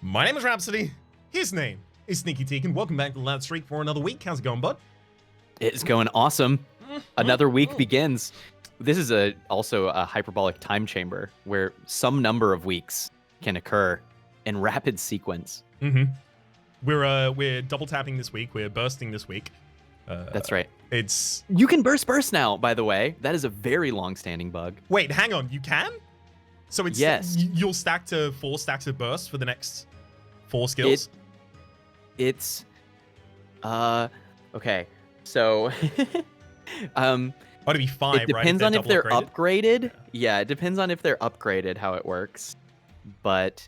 My name is Rhapsody. His name is sneakyteak, and welcome back to the Loud Streak for another week. How's it going, bud? It's going awesome. Another week begins. This is also a hyperbolic time chamber where some number of weeks can occur in rapid sequence. We're double tapping this week. We're bursting this week. That's right. You can burst now, by the way. That is a very long-standing bug. Wait, hang on. You can? So it's yes. You'll stack to 4 stacks of burst for the next 4 skills? Okay. So it'd be 5, right? It depends on if they're upgraded. Yeah, it depends on if they're upgraded, how it works. But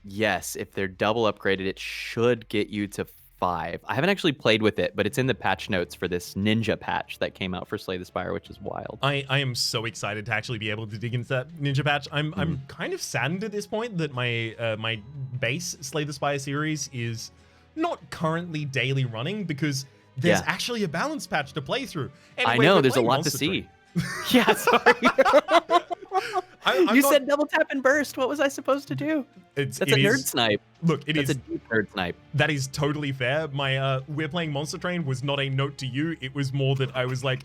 yes, if they're double upgraded, it should get you to 5. I haven't actually played with it, but it's in the patch notes for this ninja patch that came out for Slay the Spire, which is wild. I am so excited to actually be able to dig into that ninja patch. I'm kind of saddened at this point that my my base Slay the Spire series is not currently daily running because there's actually a balance patch to play through. Anyway, I know, there's a lot to see. Yeah, sorry. You said double tap and burst. What was I supposed to do? That's a nerd snipe. Look, That's a deep nerd snipe. That is totally fair. My we're playing Monster Train was not a note to you. It was more that I was like,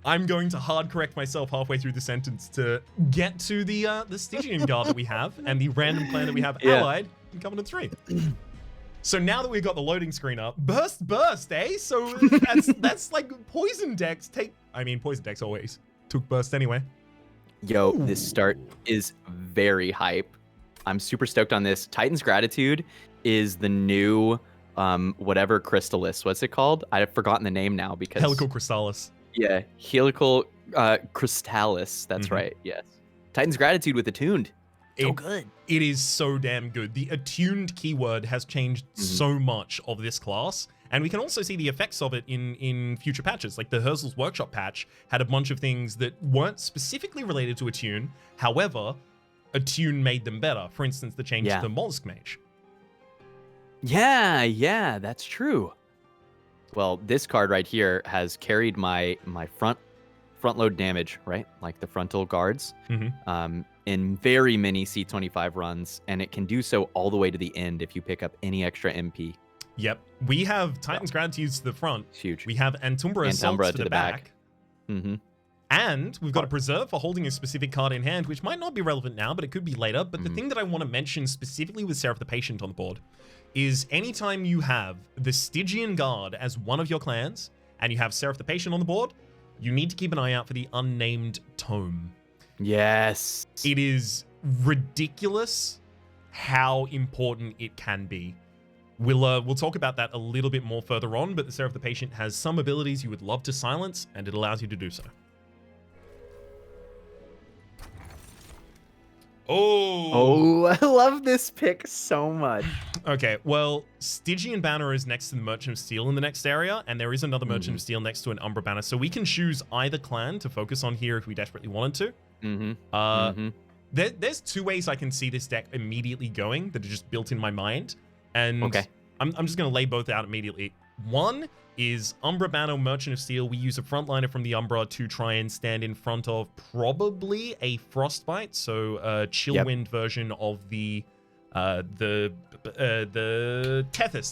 I'm going to hard correct myself halfway through the sentence to get to the Stygian Guard that we have and the random clan that we have allied in Covenant 3. So now that we've got the loading screen up, burst, eh? So that's like poison decks poison decks always took burst anyway. Yo, this start is very hype. I'm super stoked on this. Titan's Gratitude is the new whatever Crystallis. What's it called? I've forgotten the name now because Helical Crystallis. Yeah, Helical Crystallis. That's right. Yes. Titan's Gratitude with Attuned. So good. It is so damn good. The attuned keyword has changed so much of this class, and we can also see the effects of it in future patches. Like the Herzl's Workshop patch had a bunch of things that weren't specifically related to attune. However, attune made them better. For instance, the change to the Mollusk Mage. Yeah, that's true. Well, this card right here has carried my front load damage, right? Like the frontal guards. In very many C25 runs, and it can do so all the way to the end if you pick up any extra MP. Yep. We have Titan's Gratitude to the front. It's huge. We have Antumbra Assaults to the back. And we've got a Preserve for holding a specific card in hand, which might not be relevant now, but it could be later. But the thing that I want to mention specifically with Seraph the Patient on the board is anytime you have the Stygian Guard as one of your clans, and you have Seraph the Patient on the board, you need to keep an eye out for the Unnamed Tome. Yes. It is ridiculous how important it can be. We'll talk about that a little bit more further on, but the Seraph the Patient has some abilities you would love to silence, and it allows you to do so. Oh, I love this pick so much. Okay, well, Stygian Banner is next to the Merchant of Steel in the next area, and there is another Merchant of Steel next to an Umbra Banner, so we can choose either clan to focus on here if we desperately wanted to. There's 2 ways I can see this deck immediately going that are just built in my mind, and I'm just going to lay both out immediately. One is Umbra Banner, Merchant of Steel. We use a frontliner from the Umbra to try and stand in front of probably a Frostbite, so a Chillwind version of the Tethys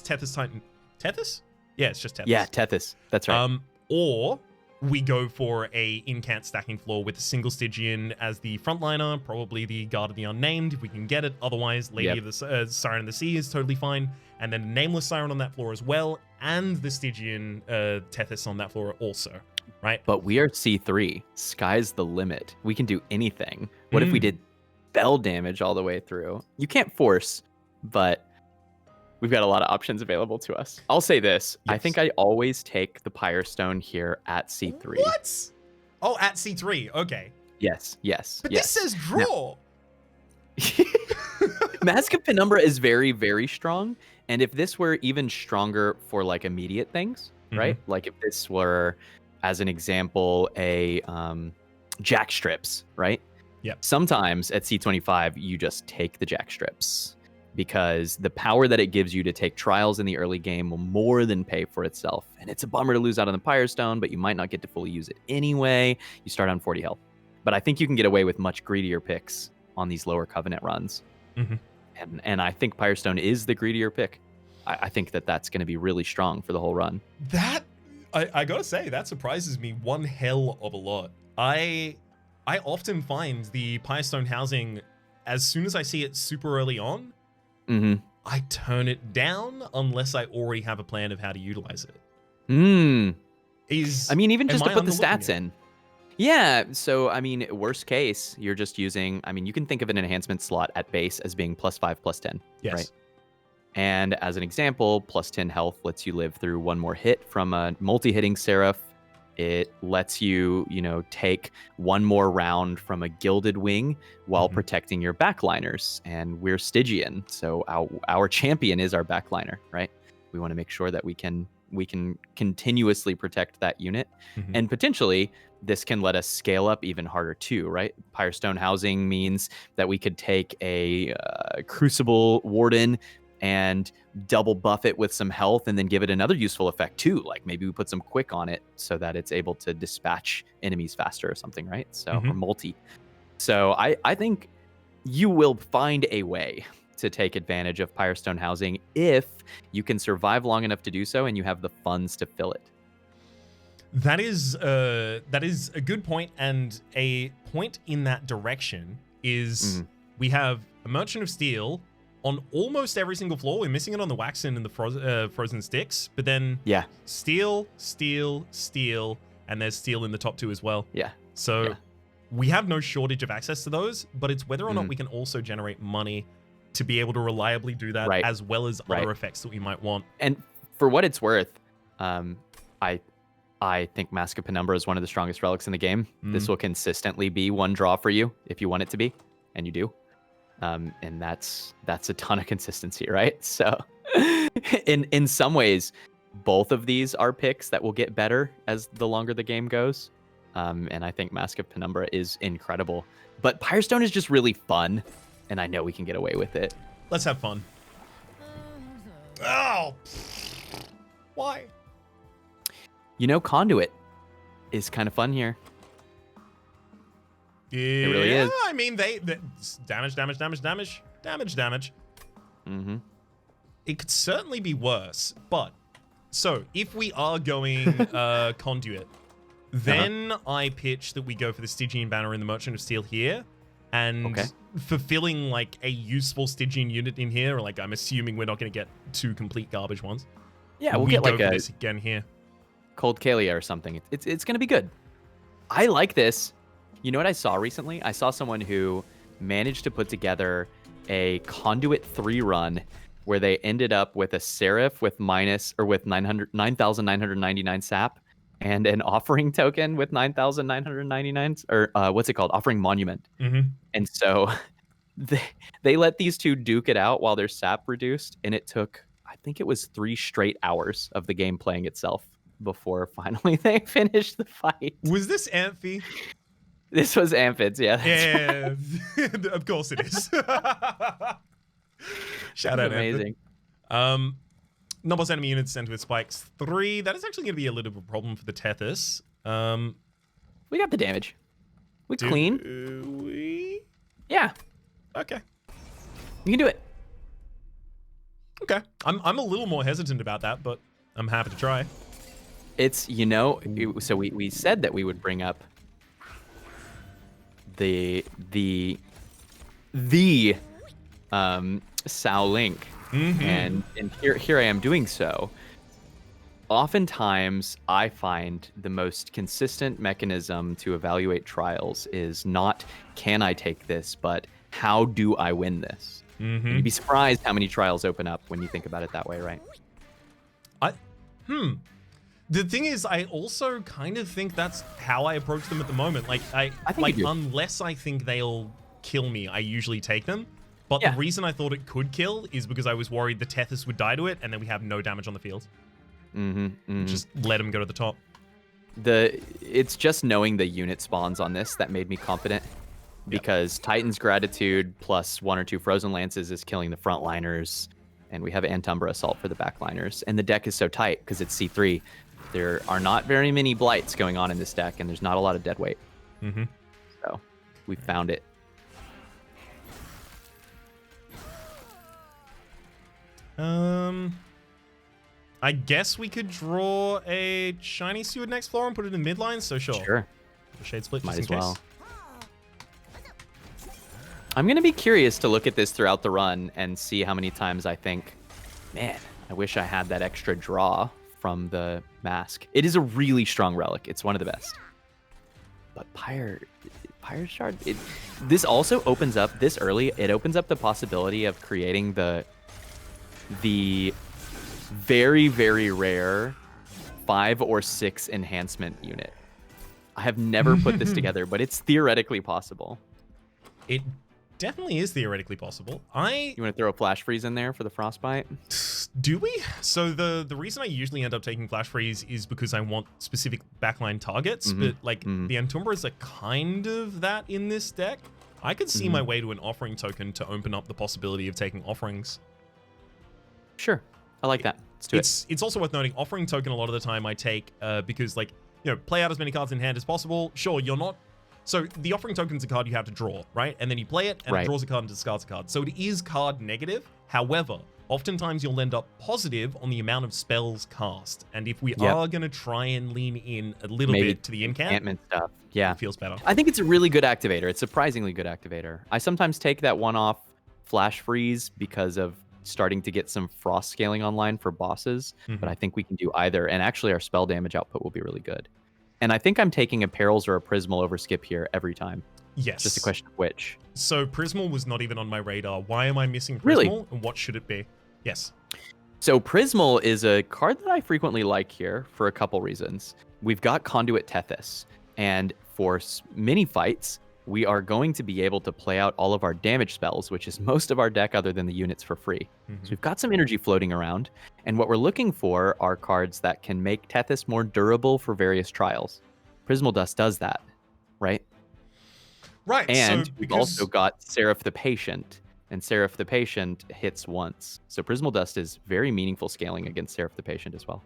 Titan. Tethys? Yeah, it's just Tethys. Yeah, Tethys. That's right. Or we go for a incant stacking floor with a single Stygian as the frontliner, probably the Guard of the Unnamed if we can get it. Otherwise, Lady of the Siren of the Sea is totally fine. And then a Nameless Siren on that floor as well, and the Stygian Tethys on that floor also, right? But we are C3. Sky's the limit. We can do anything. What if we did spell damage all the way through? You can't force, but we've got a lot of options available to us. I'll say this. I think I always take the Pyre Stone here at C3. What? Oh, at C3. Okay. Yes. But this says draw. Mask of Penumbra is very, very strong. And if this were even stronger for like immediate things, right? Like if this were, as an example, a Jack Strips, right? Yeah. Sometimes at C25, you just take the Jack Strips because the power that it gives you to take trials in the early game will more than pay for itself. And it's a bummer to lose out on the Pyre Stone, but you might not get to fully use it anyway. You start on 40 health. But I think you can get away with much greedier picks on these lower Covenant runs. And I think Firestone is the greedier pick. I think that's going to be really strong for the whole run. That, I gotta say, that surprises me one hell of a lot. I often find the Firestone housing, as soon as I see it super early on, I turn it down unless I already have a plan of how to utilize it. I mean, even just to put the stats in. Yeah, so I mean, worst case, you're just using, I mean, you can think of an enhancement slot at base as being +5, +10, yes. Right? And as an example, +10 health lets you live through one more hit from a multi-hitting Seraph. It lets you, take one more round from a Gilded Wing while protecting your backliners. And we're Stygian, so our champion is our backliner, right? We want to make sure that we can continuously protect that unit. And potentially, this can let us scale up even harder too, right? Firestone housing means that we could take a Crucible Warden and double buff it with some health and then give it another useful effect too. Like maybe we put some quick on it so that it's able to dispatch enemies faster or something, right? So, or multi. So I think you will find a way to take advantage of Firestone housing if you can survive long enough to do so and you have the funds to fill it. That is a good point, and a point in that direction is we have a Merchant of Steel on almost every single floor. We're missing it on the Waxen and the Frozen Sticks, but then steel, and there's steel in the top two as well. So we have no shortage of access to those, but it's whether or not we can also generate money to be able to reliably do that, as well as other effects that we might want. And for what it's worth, I think Mask of Penumbra is one of the strongest relics in the game. This will consistently be one draw for you if you want it to be, and you do. And that's a ton of consistency, right? So in some ways, both of these are picks that will get better as the longer the game goes. And I think Mask of Penumbra is incredible. But Firestone is just really fun, and I know we can get away with it. Let's have fun. Oh! Why? Conduit is kind of fun here. Yeah, it really is. I mean, they damage. It could certainly be worse, but so if we are going conduit, then I pitch that we go for the Stygian banner in the Merchant of Steel here, and fulfilling like a useful Stygian unit in here. Or like I'm assuming we're not going to get two complete garbage ones. Yeah, we'll get like a this again here. Cold Kalia or something. It's going to be good. I like this. You know what I saw recently? I saw someone who managed to put together a Conduit 3 run where they ended up with a Seraph with 9,999 sap and an offering token with 9,999, or what's it called? Offering Monument. And so they let these two duke it out while their sap reduced, and it took, I think it was 3 straight hours of the game playing itself before finally they finished the fight. Was this Amphi? This was Amphids, yeah. Yeah, of course it is. Shout out, amazing. Nobles enemy units sent with spikes 3. That is actually going to be a little bit of a problem for the Tethys. We got the damage. We clean. Yeah. Okay. You can do it. Okay. I'm a little more hesitant about that, but I'm happy to try. It's, so we said that we would bring up the Sao Link, and here I am doing so. Oftentimes, I find the most consistent mechanism to evaluate trials is not can I take this, but how do I win this? You'd be surprised how many trials open up when you think about it that way, right? The thing is, I also kind of think that's how I approach them at the moment. Like, I think unless I think they'll kill me, I usually take them. But the reason I thought it could kill is because I was worried the Tethys would die to it, and then we have no damage on the field. Just let him go to the top. It's just knowing the unit spawns on this that made me confident. Because Titan's Gratitude plus 1 or 2 Frozen Lances is killing the frontliners, and we have Antumbra Assault for the backliners. And the deck is so tight because it's C3. There are not very many blights going on in this deck, and there's not a lot of dead weight. So we found it. I guess we could draw a shiny Seward next floor and put it in midline, so sure. Sure. Shade split Might just in as case. well. I'm going to be curious to look at this throughout the run and see how many times I think, man, I wish I had that extra draw from the mask. It is a really strong relic. It's one of the best. But Pyre Shard, this also opens up, this early, it opens up the possibility of creating the very, very rare 5 or 6 enhancement unit. I have never put this together, but it's theoretically possible. It definitely is theoretically possible. You want to throw a flash freeze in there for the frostbite? Do we? So the reason I usually end up taking flash freeze is because I want specific backline targets, but like the Antumbras are kind of that in this deck. I could see my way to an offering token to open up the possibility of taking offerings. Sure. I like that. Let's do it. It's also worth noting, offering token a lot of the time I take because, like, you know, play out as many cards in hand as possible. Sure, you're not. So the offering token's a card you have to draw, right? And then you play it, and it draws a card and discards a card. So it is card negative. However, oftentimes you'll end up positive on the amount of spells cast. And if we are going to try and lean in a little bit to the enchantment stuff, it feels better. I think it's a really good activator. It's a surprisingly good activator. I sometimes take that one-off flash freeze because of starting to get some frost scaling online for bosses, but I think we can do either. And actually our spell damage output will be really good. And I think I'm taking a Perils or a Prismal over Skip here every time. Yes. Just a question of which. So Prismal was not even on my radar. Why am I missing Prismal? Really? And what should it be? Yes. So Prismal is a card that I frequently like here for a couple reasons. We've got Conduit Tethys, and for mini fights, we are going to be able to play out all of our damage spells, which is most of our deck other than the units, for free. So we've got some energy floating around, and what we're looking for are cards that can make Tethys more durable for various trials. Prismal Dust does that, right? Right. And so we've also got Seraph the Patient, and Seraph the Patient hits once. So Prismal Dust is very meaningful scaling against Seraph the Patient as well.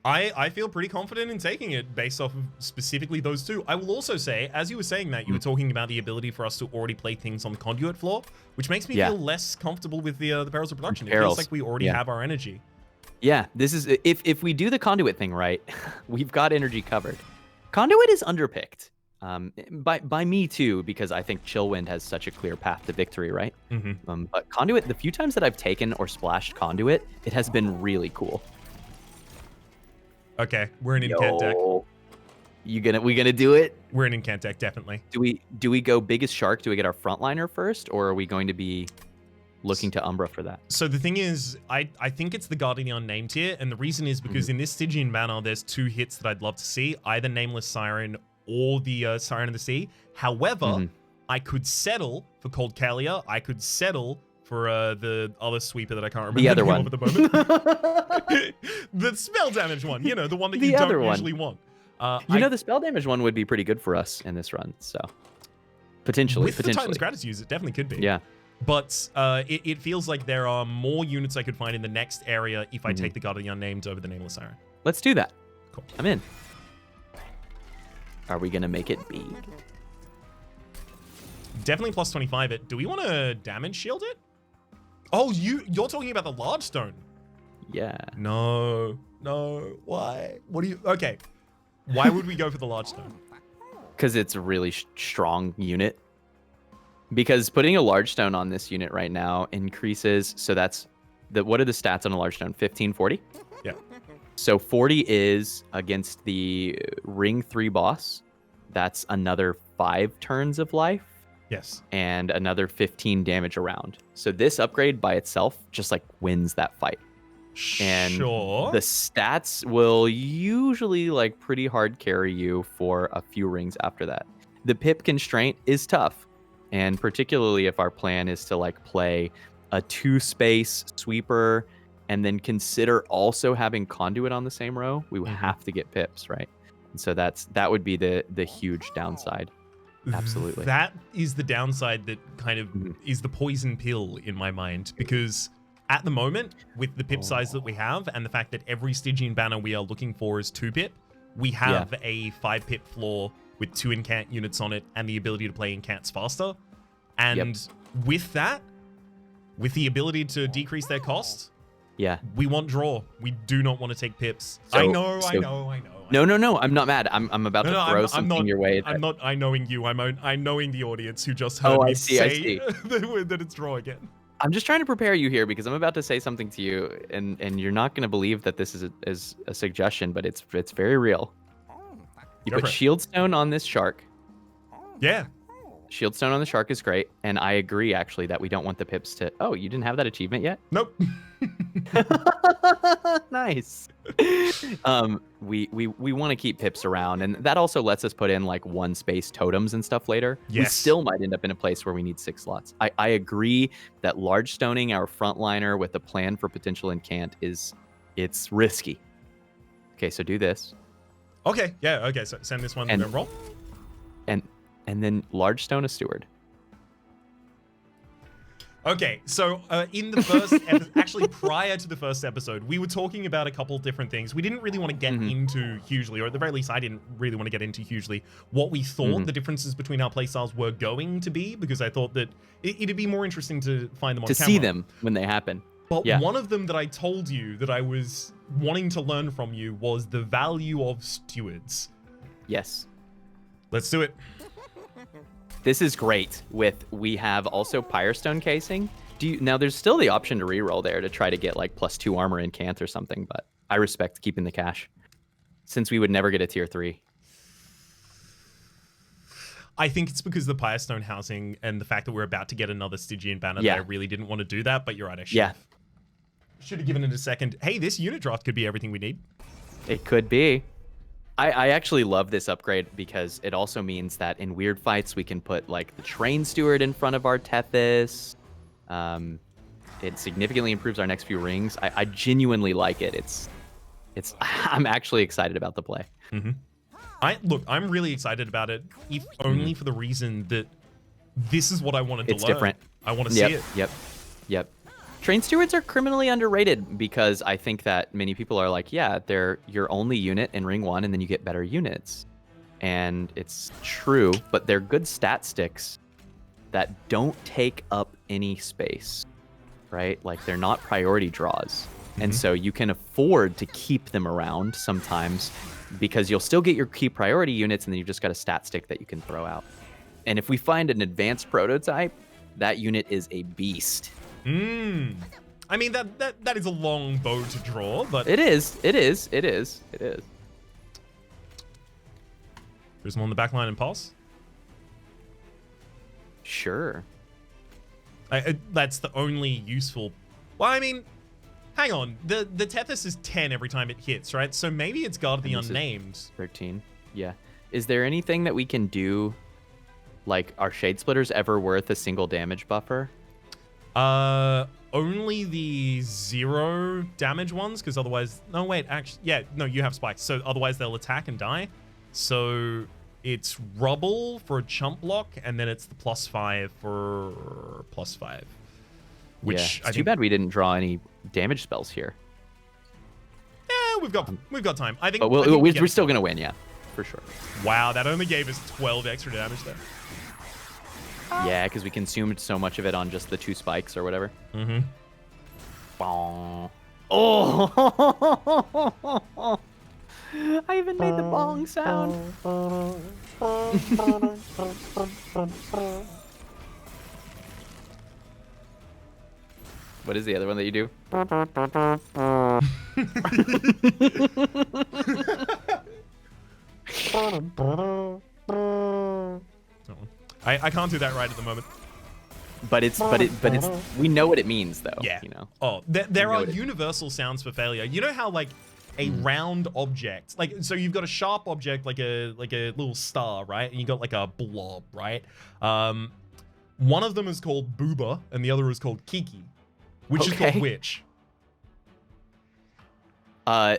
I feel pretty confident in taking it based off of specifically those two. I will also say, as you were saying that, you were talking about the ability for us to already play things on the conduit floor, which makes me feel less comfortable with the Perils of Production. It feels like we already have our energy. Yeah, this is if we do the conduit thing right, we've got energy covered. Conduit is underpicked. By me too, because I think Chillwind has such a clear path to victory, right? But Conduit, the few times that I've taken or splashed Conduit, it has been really cool. Okay, we're an incant deck. We gonna do it? We're an incant deck, definitely. Do we go biggest shark? Do we get our frontliner first, or are we going to be looking to Umbra for that? So the thing is, I think it's the Guardian Unnamed here, and the reason is because in this Stygian banner, there's 2 hits that I'd love to see, either Nameless Siren or the Siren of the Sea. However, I could settle for Cold Kalia. I could settle for the other sweeper that I can't remember the other one at the moment. The spell damage one, you know, the one that you don't usually want. The spell damage one would be pretty good for us in this run, so potentially. With the Titan's Gratitude, it definitely could be. Yeah. But it feels like there are more units I could find in the next area if I take the God of the Unnamed over the Nameless Siren. Let's do that. Cool. I'm in. Are we gonna make it big? Definitely plus 25 it. Do we want to damage shield it? Oh, you're talking about the large stone. Yeah. No. Why? What do you? Okay. Why would we go for the large stone? Because it's a really strong unit. Because putting a large stone on this unit right now increases. So that's what are the stats on a large stone? 15, 40? Yeah. So 40 is against the ring 3 boss. That's another 5 turns of life. Yes. And another 15 damage around. So this upgrade by itself just like wins that fight. And the stats will usually like pretty hard carry you for a few rings after that. The pip constraint is tough. And particularly if our plan is to like play a 2-space sweeper and then consider also having conduit on the same row, we would have to get pips, right? And so that would be the huge downside. Absolutely. That is the downside that kind of is the poison pill in my mind, because at the moment, with the pip size that we have and the fact that every Stygian banner we are looking for is 2 pip, we have a 5 pip floor with 2 incant units on it and the ability to play incants faster. And with that, with the ability to decrease their cost, Yeah. we want draw. We do not want to take pips. So- I know. No, I'm not mad. I'm about to throw I'm something not, your way. I'm not I knowing you. I'm knowing the audience who just Oh, heard I me see, I say see. that it's draw again. I'm just trying to prepare you here because I'm about to say something to you, and you're not going to believe that this is a suggestion, but it's very real. You Go put for it. shield stone on this shark. Yeah. Shield stone on the shark is great, and I agree actually that we don't want the pips to. Oh, you didn't have that achievement yet? Nope. Nice. We want to keep pips around, and that also lets us put in like 1 space totems and stuff later. We Yes. still might end up in a place where we need 6 slots. I agree that large stoning our frontliner with a plan for potential incant it's risky. Okay, so do this, Okay. Yeah. Okay. So send this one And- and roll. and then large stone a steward. Okay, so in the first, actually prior to the first episode, we were talking about a couple different things. We didn't really want to get into hugely, or at the very least, I didn't really want to get into hugely what we thought the differences between our playstyles were going to be, because I thought that it'd be more interesting to find them on To camera. see them when they happen. But Yeah. one of them that I told you that I was wanting to learn from you was the value of stewards. Yes. Let's do it. This is great. We have also Pyrestone casing. Now there's still the option to reroll there to try to get like +2 armor in Cant or something, but I respect keeping the cash since we would never get a tier 3. I think it's because of the Pyrestone housing and the fact that we're about to get another Stygian banner that I really didn't want to do that, but you're right, I should have. Should have given it a second. Hey, this unit draft could be everything we need. It could be. I actually love this upgrade because it also means that in weird fights we can put like the Train Steward in front of our Tethys. It significantly improves our next few rings. I genuinely like it. It's I'm actually excited about the play. I'm really excited about it, if only for the reason that this is what I wanted to learn. It's different. I want to see it. Yep. Train Stewards are criminally underrated because I think that many people are like, yeah, they're your only unit in Ring 1 and then you get better units. And it's true, but they're good stat sticks that don't take up any space, right? Like they're not priority draws. And so you can afford to keep them around sometimes because you'll still get your key priority units and then you've just got a stat stick that you can throw out. And if we find an advanced prototype, that unit is a beast. I mean, that is a long bow to draw, but... It is. There's one on the back line and pulse. Sure. That's the only useful... Well, I mean, hang on. The Tethys is 10 every time it hits, right? So maybe it's Guard of the Unnamed. 13. Yeah. Is there anything that we can do, like, are Shade Splitters ever worth a single damage buffer? Only the 0 damage ones, because otherwise... No, wait, actually... Yeah, no, you have spikes, so otherwise they'll attack and die. So it's Rubble for a chump block, and then it's the +5 for +5. Which It's too bad we didn't draw any damage spells here. Yeah, we've got time. I think... But we're still going to win, yeah. For sure. Wow, that only gave us 12 extra damage there. Yeah, because we consumed so much of it on just the 2 spikes or whatever. Bong. Oh! I even made the bong sound. What is the other one that you do? I can't do that right at the moment. But it's we know what it means though. Yeah. You know. Oh, there are universal sounds for failure. You know how like a round object, like so you've got a sharp object like a little star, right? And you got like a blob, right? One of them is called Booba and the other is called Kiki. Which is called which? You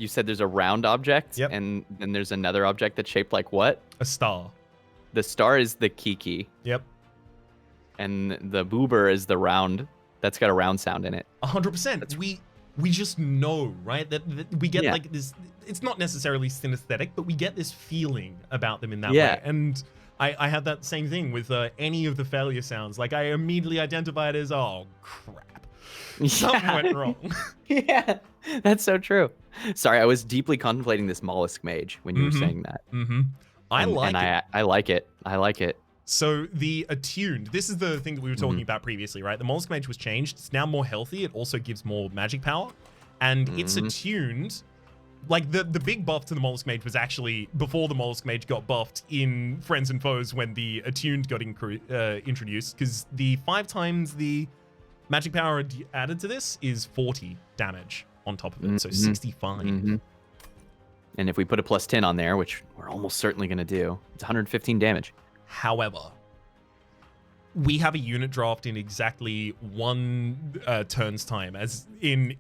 said there's a round object, yep. And then there's another object that's shaped like what? A star. The star is the Kiki. Yep. And the boober is the round that's got a round sound in it. 100%. We just know, right? That we get like this. It's not necessarily synesthetic, but we get this feeling about them in that way. And I had that same thing with any of the failure sounds. Like, I immediately identify it as, oh, crap. Something went wrong. Yeah, that's so true. Sorry, I was deeply contemplating this mollusk mage when you were saying that. I like it. I like it. I like it. So the attuned, this is the thing that we were talking about previously, right? The mollusk mage was changed. It's now more healthy. It also gives more magic power. And it's attuned. Like, the big buff to the mollusk mage was actually before the mollusk mage got buffed in Friends and Foes when the attuned got introduced, because the 5 times the magic power added to this is 40 damage on top of it, so 65. And if we put a plus 10 on there, which we're almost certainly going to do, it's 115 damage. However, we have a unit draft in exactly 1 turn's time. As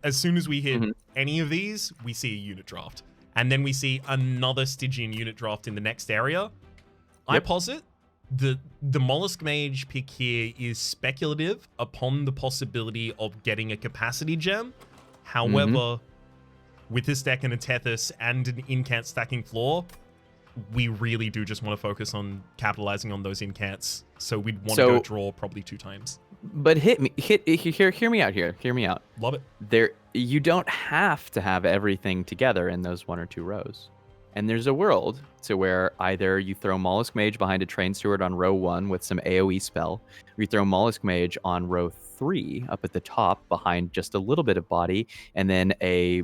soon as we hit any of these, we see a unit draft. And then we see another Stygian unit draft in the next area. I posit the mollusk mage pick here is speculative upon the possibility of getting a capacity gem. However, with this deck and a Tethys and an incant stacking floor, we really do just want to focus on capitalizing on those incants. So we'd want to go draw probably 2 times. But hear me out here. Hear me out. Love it. You don't have to have everything together in those 1 or 2 rows. And there's a world to where either you throw Mollusk Mage behind a Train Steward on row 1 with some AoE spell, or you throw Mollusk Mage on row 3 up at the top behind just a little bit of body, and then a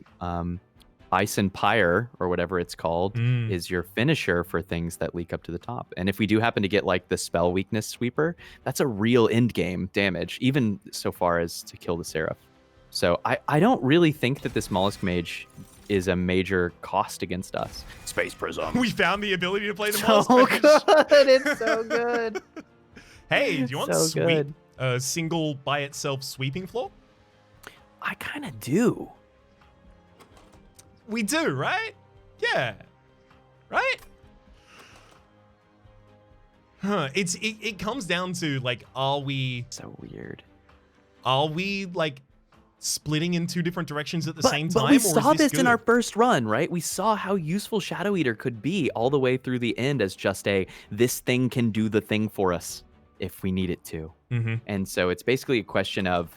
Bison Pyre, or whatever it's called, is your finisher for things that leak up to the top. And if we do happen to get like the spell weakness sweeper, that's a real end game damage, even so far as to kill the Seraph. So I don't really think that this Mollusk Mage is a major cost against us. Space Prism. We found the ability to play the so Mollusk Mage. Good. It's so good. Hey, do you want so sweep a single by itself sweeping floor? I kind of do. We do, right? Yeah. Right? Huh. It comes down to, like, are we so weird? Are we like splitting in 2 different directions at the same time? But we saw this in our first run, right? We saw how useful Shadow Eater could be all the way through the end as just this thing can do the thing for us if we need it to. And so it's basically a question of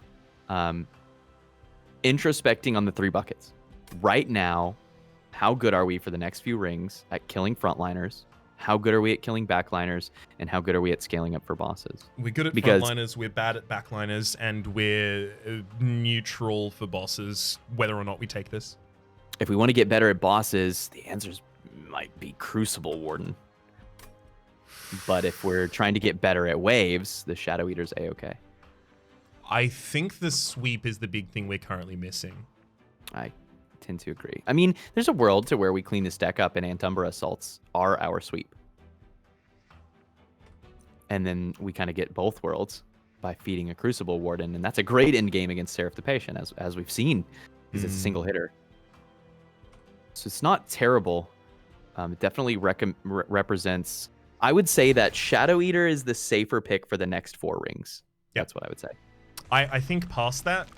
introspecting on the 3 buckets. Right now, how good are we for the next few rings at killing frontliners? How good are we at killing backliners? And how good are we at scaling up for bosses? We're good at frontliners, we're bad at backliners, and we're neutral for bosses, whether or not we take this. If we want to get better at bosses, the answers might be Crucible Warden. But if we're trying to get better at waves, the Shadow Eater's A-okay. I think the sweep is the big thing we're currently missing. I tend to agree. I mean, there's a world to where we clean this deck up and Antumbra Assaults are our sweep. And then we kind of get both worlds by feeding a Crucible Warden, and that's a great end game against Seraph the Patient, as we've seen, because it's a single hitter. So it's not terrible. It definitely represents... I would say that Shadow Eater is the safer pick for the next 4 rings. Yep. That's what I would say. I think past that,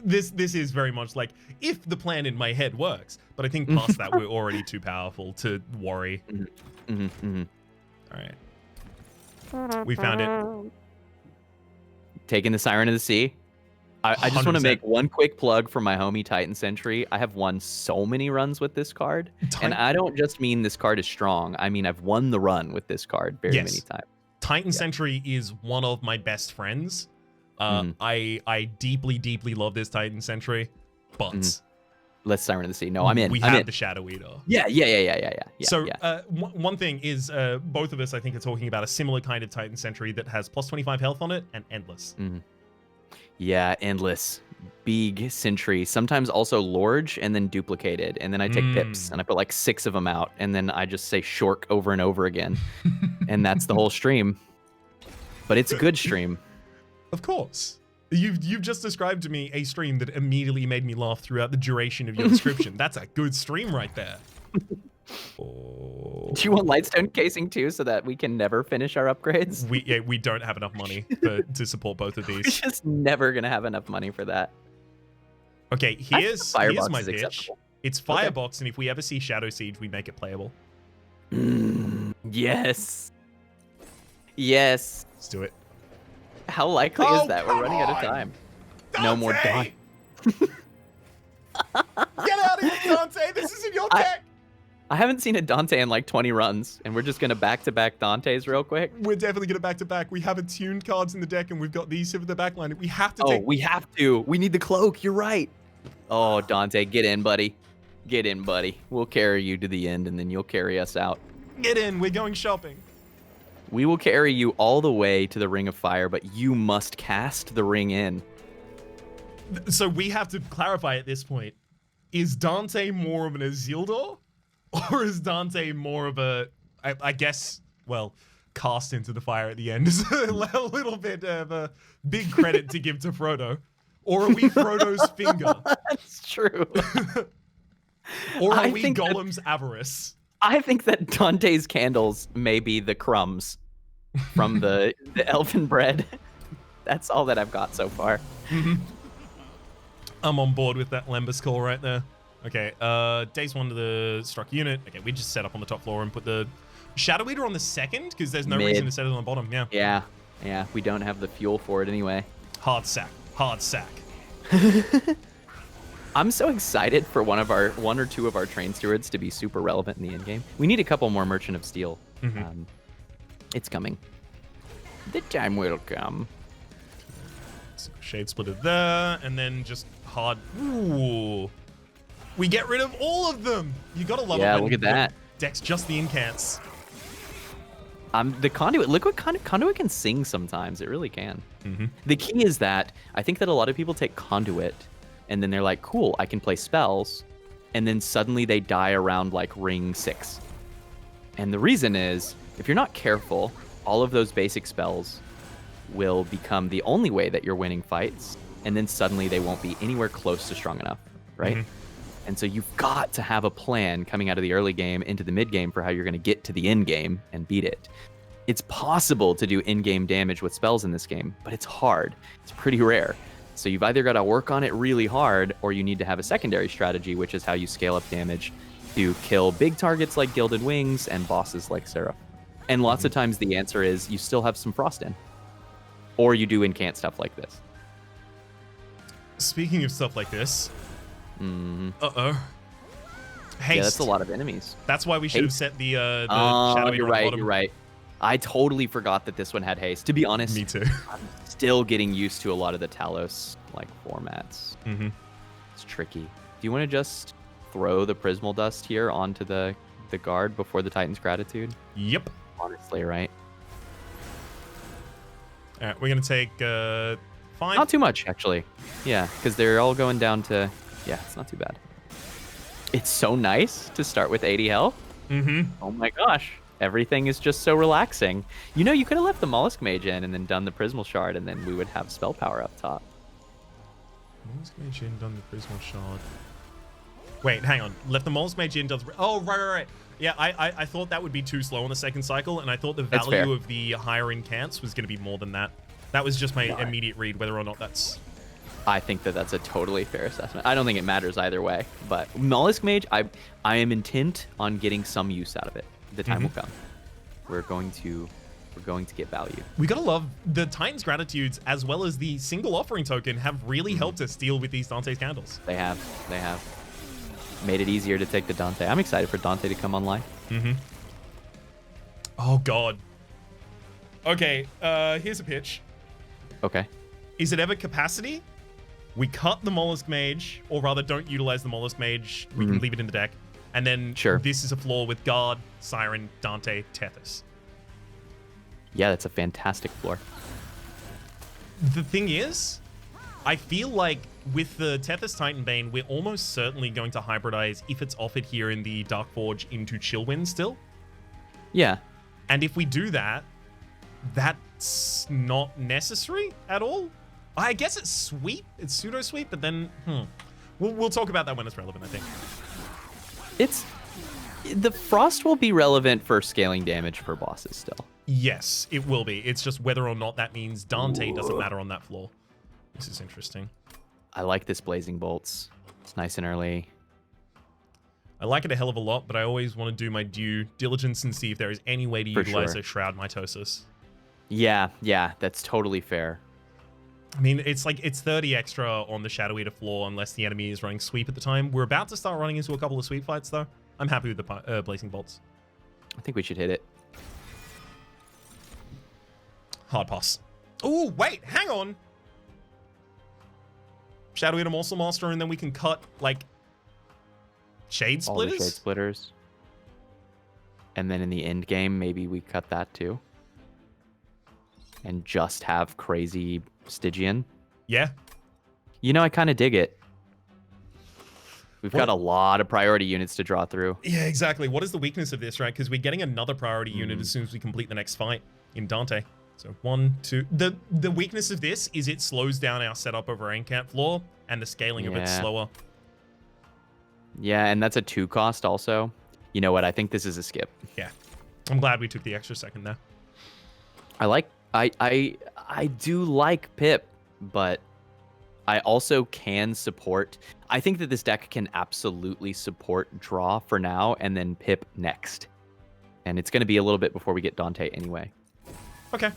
this is very much like, if the plan in my head works, but I think past that we're already too powerful to worry. All right. We found it. Taking the Siren of the Sea. I just want to make one quick plug for my homie Titan Sentry. I have won so many runs with this card. And I don't just mean this card is strong. I mean, I've won the run with this card very many times. Titan Sentry is one of my best friends. I deeply, deeply love this Titan Sentry, but let's Siren of the Sea. No, I'm in. We have the Shadow Eater. Yeah. So one thing is, both of us, I think, are talking about a similar kind of Titan Sentry that has plus 25 health on it and Endless. Yeah, Endless. Big Sentry. Sometimes also Lorge and then duplicated. And then I take pips and I put like 6 of them out. And then I just say Shork over and over again. And that's the whole stream. But it's a good stream. Of course. You've just described to me a stream that immediately made me laugh throughout the duration of your description. That's a good stream right there. Do you want Lightstone casing too, so that we can never finish our upgrades? We don't have enough money to support both of these. We're just never gonna have enough money for that. Okay, here's my pitch. Acceptable. It's Firebox, and if we ever see Shadow Siege, we make it playable. Yes. Yes. Let's do it. How likely is that? We're running out of time. No more Dante. Get out of here, Dante. This isn't your deck. I haven't seen a Dante in like 20 runs, and we're just going to back-to-back Dantes real quick. We're definitely going to back-to-back. We have attuned cards in the deck, and we've got these here for the backline. We have to take... we have to. We need the cloak. You're right. Oh, Dante, get in, buddy. Get in, buddy. We'll carry you to the end, and then you'll carry us out. Get in. We're going shopping. We will carry you all the way to the Ring of Fire, but you must cast the ring in. So we have to clarify at this point. Is Dante more of an Isildur? Or is Dante more of a, I guess, well, cast into the fire at the end is a little bit of a big credit to give to Frodo. Or are we Frodo's finger? That's true. Or are we Gollum's avarice? I think that Dante's candles may be the crumbs from the elfin bread. That's all that I've got so far. I'm on board with that Lembas call right there. Okay, days 1 to the struck unit. Okay, we just set up on the top floor and put the Shadow Eater on the second because there's no reason to set it on the bottom. Yeah. Yeah. We don't have the fuel for it anyway. Hard sack. Hard sack. I'm so excited for one or two of our train stewards to be super relevant in the end game. We need a couple more Merchant of Steel. It's coming. The time will come. So Shade Splitter there, and then just hard. Ooh. We get rid of all of them. You gotta love it. Yeah, look at that. Deck's just the incants. The Conduit, look what Conduit can sing sometimes. It really can. The key is that I think that a lot of people take Conduit and then they're like, cool, I can play spells. And then suddenly they die around like ring 6. And the reason is, if you're not careful, all of those basic spells will become the only way that you're winning fights. And then suddenly they won't be anywhere close to strong enough, right? And so you've got to have a plan coming out of the early game into the mid game for how you're going to get to the end game and beat it. It's possible to do in-game damage with spells in this game, but it's hard. It's pretty rare. So you've either got to work on it really hard, or you need to have a secondary strategy, which is how you scale up damage to kill big targets like Gilded Wings and bosses like Seraph. And lots of times the answer is you still have some Frost in. Or you do incant stuff like this. Speaking of stuff like this, Haste. Yeah, that's a lot of enemies. That's why we should have set the Shadow Eater you're on the right, bottom. you're right. I totally forgot that this one had haste. To be honest, Me too. I'm still getting used to a lot of the Talos like formats. It's tricky. Do you want to just throw the Prismal Dust here onto the guard before the Titan's Gratitude? Yep. Honestly, right? All right, we're gonna take 5. Not too much, actually. Yeah, because they're all going down to... Yeah, it's not too bad. It's so nice to start with 80 health. Oh my gosh. Everything is just so relaxing. You know, you could have left the Mollusk Mage in and then done the Prismal Shard, and then we would have spell power up top. Mollusk Mage in, done the Prismal Shard. Wait, hang on. Left the Mollusk Mage in, does... Oh, right. Yeah, I thought that would be too slow on the second cycle, and I thought the value of the higher incants was going to be more than that. That was just my immediate read, whether or not that's... I think that that's a totally fair assessment. I don't think it matters either way, but Mollusk Mage, I am intent on getting some use out of it. The time will come. We're going to get value. We gotta love the Titan's Gratitudes as well as the single offering token have really helped us deal with these Dante's candles. They have made it easier to take the Dante. I'm excited for Dante to come online. Oh god. Okay, here's a pitch. Okay. Is it ever capacity? We cut the Mollusk Mage, or rather don't utilize the Mollusk Mage. We can leave it in the deck. And then this is a floor with Guard, Siren, Dante, Tethys. Yeah, that's a fantastic floor. The thing is, I feel like with the Tethys Titanbane, we're almost certainly going to hybridize, if it's offered here in the Dark Forge, into Chillwind still. Yeah. And if we do that, that's not necessary at all. I guess it's sweep. It's pseudo sweep, but then we'll talk about that when it's relevant, I think. The Frost will be relevant for scaling damage for bosses still. Yes, it will be. It's just whether or not that means Dante doesn't matter on that floor. This is interesting. I like this Blazing Bolts. It's nice and early. I like it a hell of a lot, but I always want to do my due diligence and see if there is any way to utilize a Shroud Mitosis. Yeah, that's totally fair. I mean, it's 30 extra on the Shadow Eater floor unless the enemy is running sweep at the time. We're about to start running into a couple of sweep fights, though. I'm happy with the Blazing Bolts. I think we should hit it. Hard pass. Oh, wait, hang on. Shadow Eater Morsel Master, and then we can cut, like, Shade Splitters? All the Shade Splitters. And then in the end game, maybe we cut that too. And just have crazy Stygian. Yeah. You know, I kind of dig it. We've got a lot of priority units to draw through. Yeah, exactly. What is the weakness of this, right? Because we're getting another priority unit as soon as we complete the next fight in Dante. So 1, 2. The weakness of this is it slows down our setup over Ancamp floor, and the scaling of it's slower. Yeah, and that's a 2 cost also. You know what? I think this is a skip. Yeah. I'm glad we took the extra second there. I do like Pip, but I also can support. I think that this deck can absolutely support draw for now and then Pip next. And it's going to be a little bit before we get Dante anyway. Okay.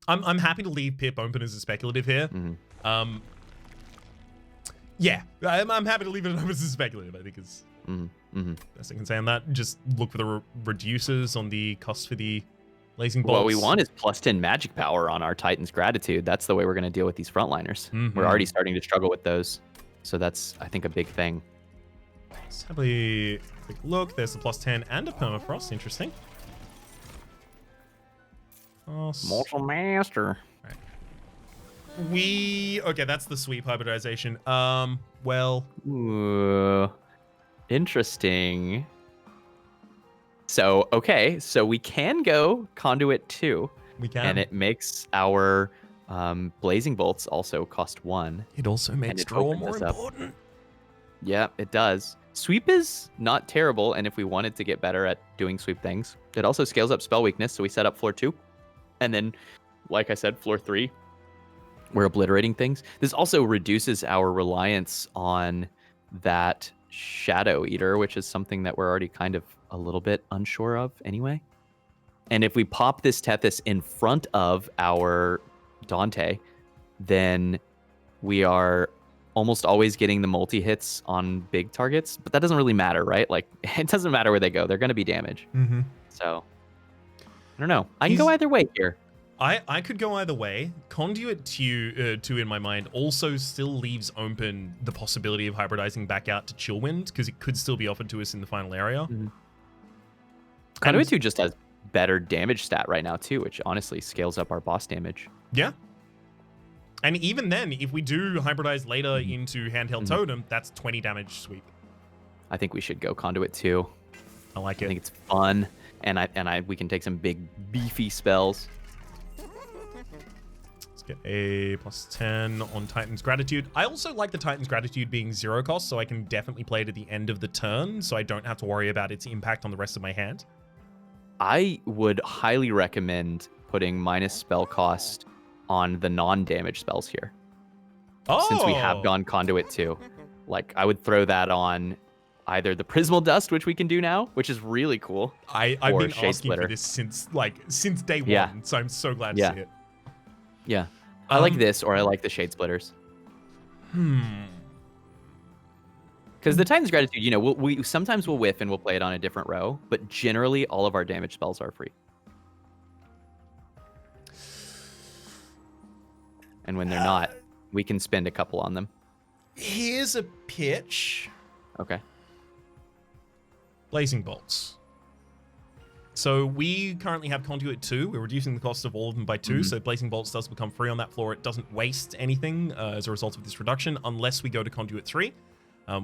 I'm happy to leave Pip open as a speculative here. Mm-hmm. Yeah, I'm happy to leave it open as a speculative, I think is best I can say on that. Just look for the reducers on the cost for the Blazing Bolts. What we want is plus 10 magic power on our Titan's Gratitude. That's the way we're going to deal with these frontliners. We're already starting to struggle with those. So that's, I think, a big thing. Let's have a quick look. There's the plus 10 and a Permafrost. Interesting. Mortal Master. Right. Okay, that's the sweep hybridization. Well. Ooh, interesting. So, okay, so we can go Conduit 2. We can. And it makes our Blazing Bolts also cost 1. It also makes draw more important. Yeah, it does. Sweep is not terrible, and if we wanted to get better at doing sweep things, it also scales up spell weakness, so we set up floor 2. And then, like I said, floor 3, we're obliterating things. This also reduces our reliance on that Shadow Eater, which is something that we're already kind of a little bit unsure of anyway. And if we pop this Tethys in front of our Dante, then we are almost always getting the multi-hits on big targets, but that doesn't really matter, right? Like, it doesn't matter where they go. They're going to be damage. So, I don't know. I can go either way here. I could go either way. Conduit 2, in my mind, also still leaves open the possibility of hybridizing back out to Chillwind, because it could still be offered to us in the final area. Conduit 2 just has better damage stat right now, too, which honestly scales up our boss damage. Yeah. And even then, if we do hybridize later into Handheld Totem, that's 20 damage sweep. I think we should go Conduit 2. I like it. I think it's fun, and we can take some big, beefy spells. Let's get a plus 10 on Titan's Gratitude. I also like the Titan's Gratitude being 0 cost, so I can definitely play it at the end of the turn, so I don't have to worry about its impact on the rest of my hand. I would highly recommend putting minus spell cost on the non-damage spells here. Oh! Since we have gone Conduit 2. Like, I would throw that on either the Prismal Dust, which we can do now, which is really cool. I've been asking for this since day one, so I'm so glad to see it. Yeah. I like this, or I like the Shade Splitters. Because the Titan's Gratitude, you know, we sometimes we'll whiff and we'll play it on a different row, but generally all of our damage spells are free. And when they're not, we can spend a couple on them. Here's a pitch. Okay. Blazing Bolts. So we currently have Conduit 2. We're reducing the cost of all of them by 2, so Blazing Bolts does become free on that floor. It doesn't waste anything as a result of this reduction, unless we go to Conduit 3,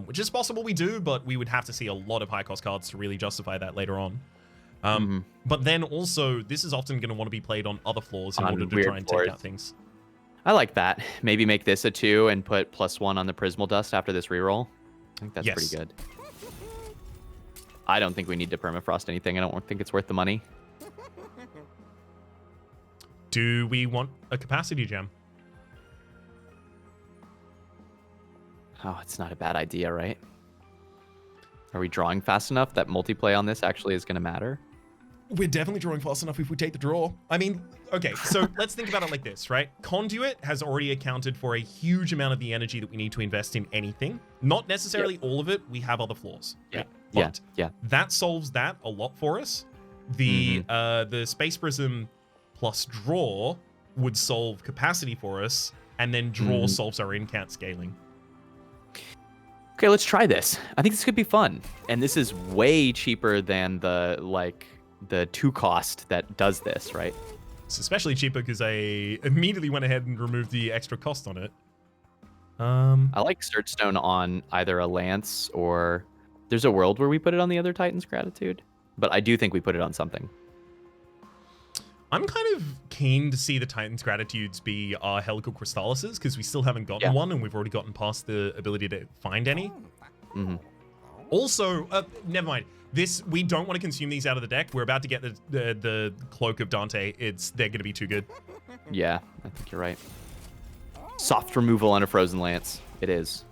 which is possible we do, but we would have to see a lot of high-cost cards to really justify that later on. But then also, this is often going to want to be played on other floors in order to try and take out things. I like that. Maybe make this a 2 and put +1 on the Prismal Dust after this reroll. I think that's pretty good. I don't think we need to permafrost anything. I don't think it's worth the money. Do we want a capacity gem? Oh, it's not a bad idea, right? Are we drawing fast enough that multiplay on this actually is going to matter? We're definitely drawing fast enough if we take the draw. I mean, okay, so let's think about it like this, right? Conduit has already accounted for a huge amount of the energy that we need to invest in anything. Not necessarily all of it. We have other flaws. Yeah. But yeah. that solves that a lot for us. The Space Prism plus draw would solve capacity for us, and then draw solves our incant scaling. Okay, let's try this. I think this could be fun. And this is way cheaper than the 2 cost that does this, right? It's especially cheaper because I immediately went ahead and removed the extra cost on it. I like Stone on either a Lance or there's a world where we put it on the other Titan's Gratitude, but I do think we put it on something. I'm kind of keen to see the Titan's Gratitudes be our Helical Crystallises because we still haven't gotten one, and we've already gotten past the ability to find any. Also, never mind. We don't want to consume these out of the deck. We're about to get the Cloak of Dante. They're going to be too good. Yeah, I think you're right. Soft removal on a Frozen Lance. It is.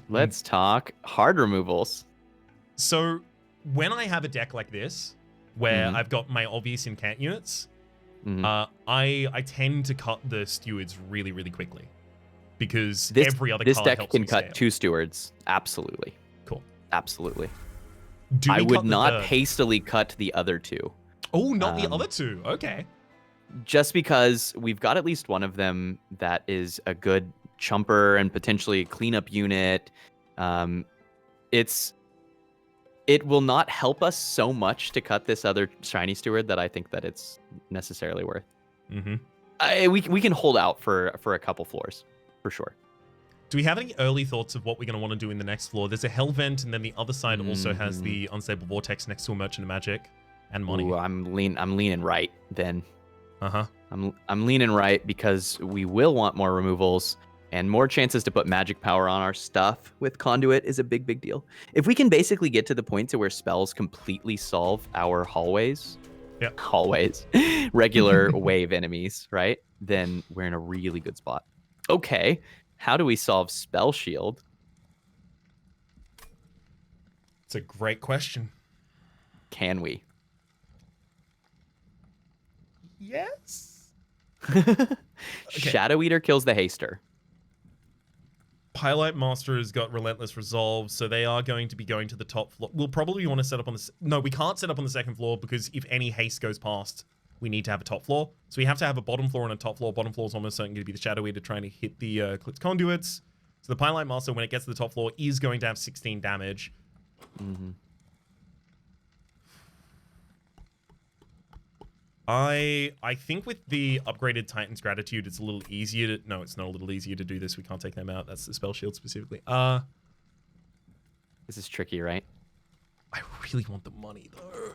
Let's talk hard removals. So when I have a deck like this, where I've got my obvious incant units, I tend to cut the stewards really, really quickly. Because every other card helps me This deck can cut scale. 2 stewards. Absolutely. Cool. Absolutely. I would not hastily cut the other 2. Oh, not the other 2. Okay. Just because we've got at least one of them that is a good chumper and potentially a cleanup unit. It will not help us so much to cut this other shiny steward that I think that it's necessarily worth. We can hold out for a couple floors, for sure. Do we have any early thoughts of what we're going to want to do in the next floor? There's a Hell Vent, and then the other side also has the Unstable Vortex next to a Merchant of Magic and money. Ooh, I'm leaning right then. Uh-huh. I'm leaning right because we will want more removals, and more chances to put magic power on our stuff with Conduit is a big, big deal. If we can basically get to the point to where spells completely solve our regular wave enemies, right? Then we're in a really good spot. Okay, how do we solve Spell Shield? It's a great question. Can we? Yes. Shadow Eater kills the Haster. Pyrelight Master has got Relentless Resolve, so they are going to be going to the top floor. We'll probably want to set up on the... No, we can't set up on the second floor because if any haste goes past, we need to have a top floor. So we have to have a bottom floor and a top floor. Bottom floor is almost certainly going to be the Shadow Eater trying to hit the Clipped Conduits. So the Pyrelight Master, when it gets to the top floor, is going to have 16 damage. I think with the upgraded Titan's Gratitude, it's a little easier to... No, it's not a little easier to do this. We can't take them out. That's the Spell Shield specifically. This is tricky, right? I really want the money, though.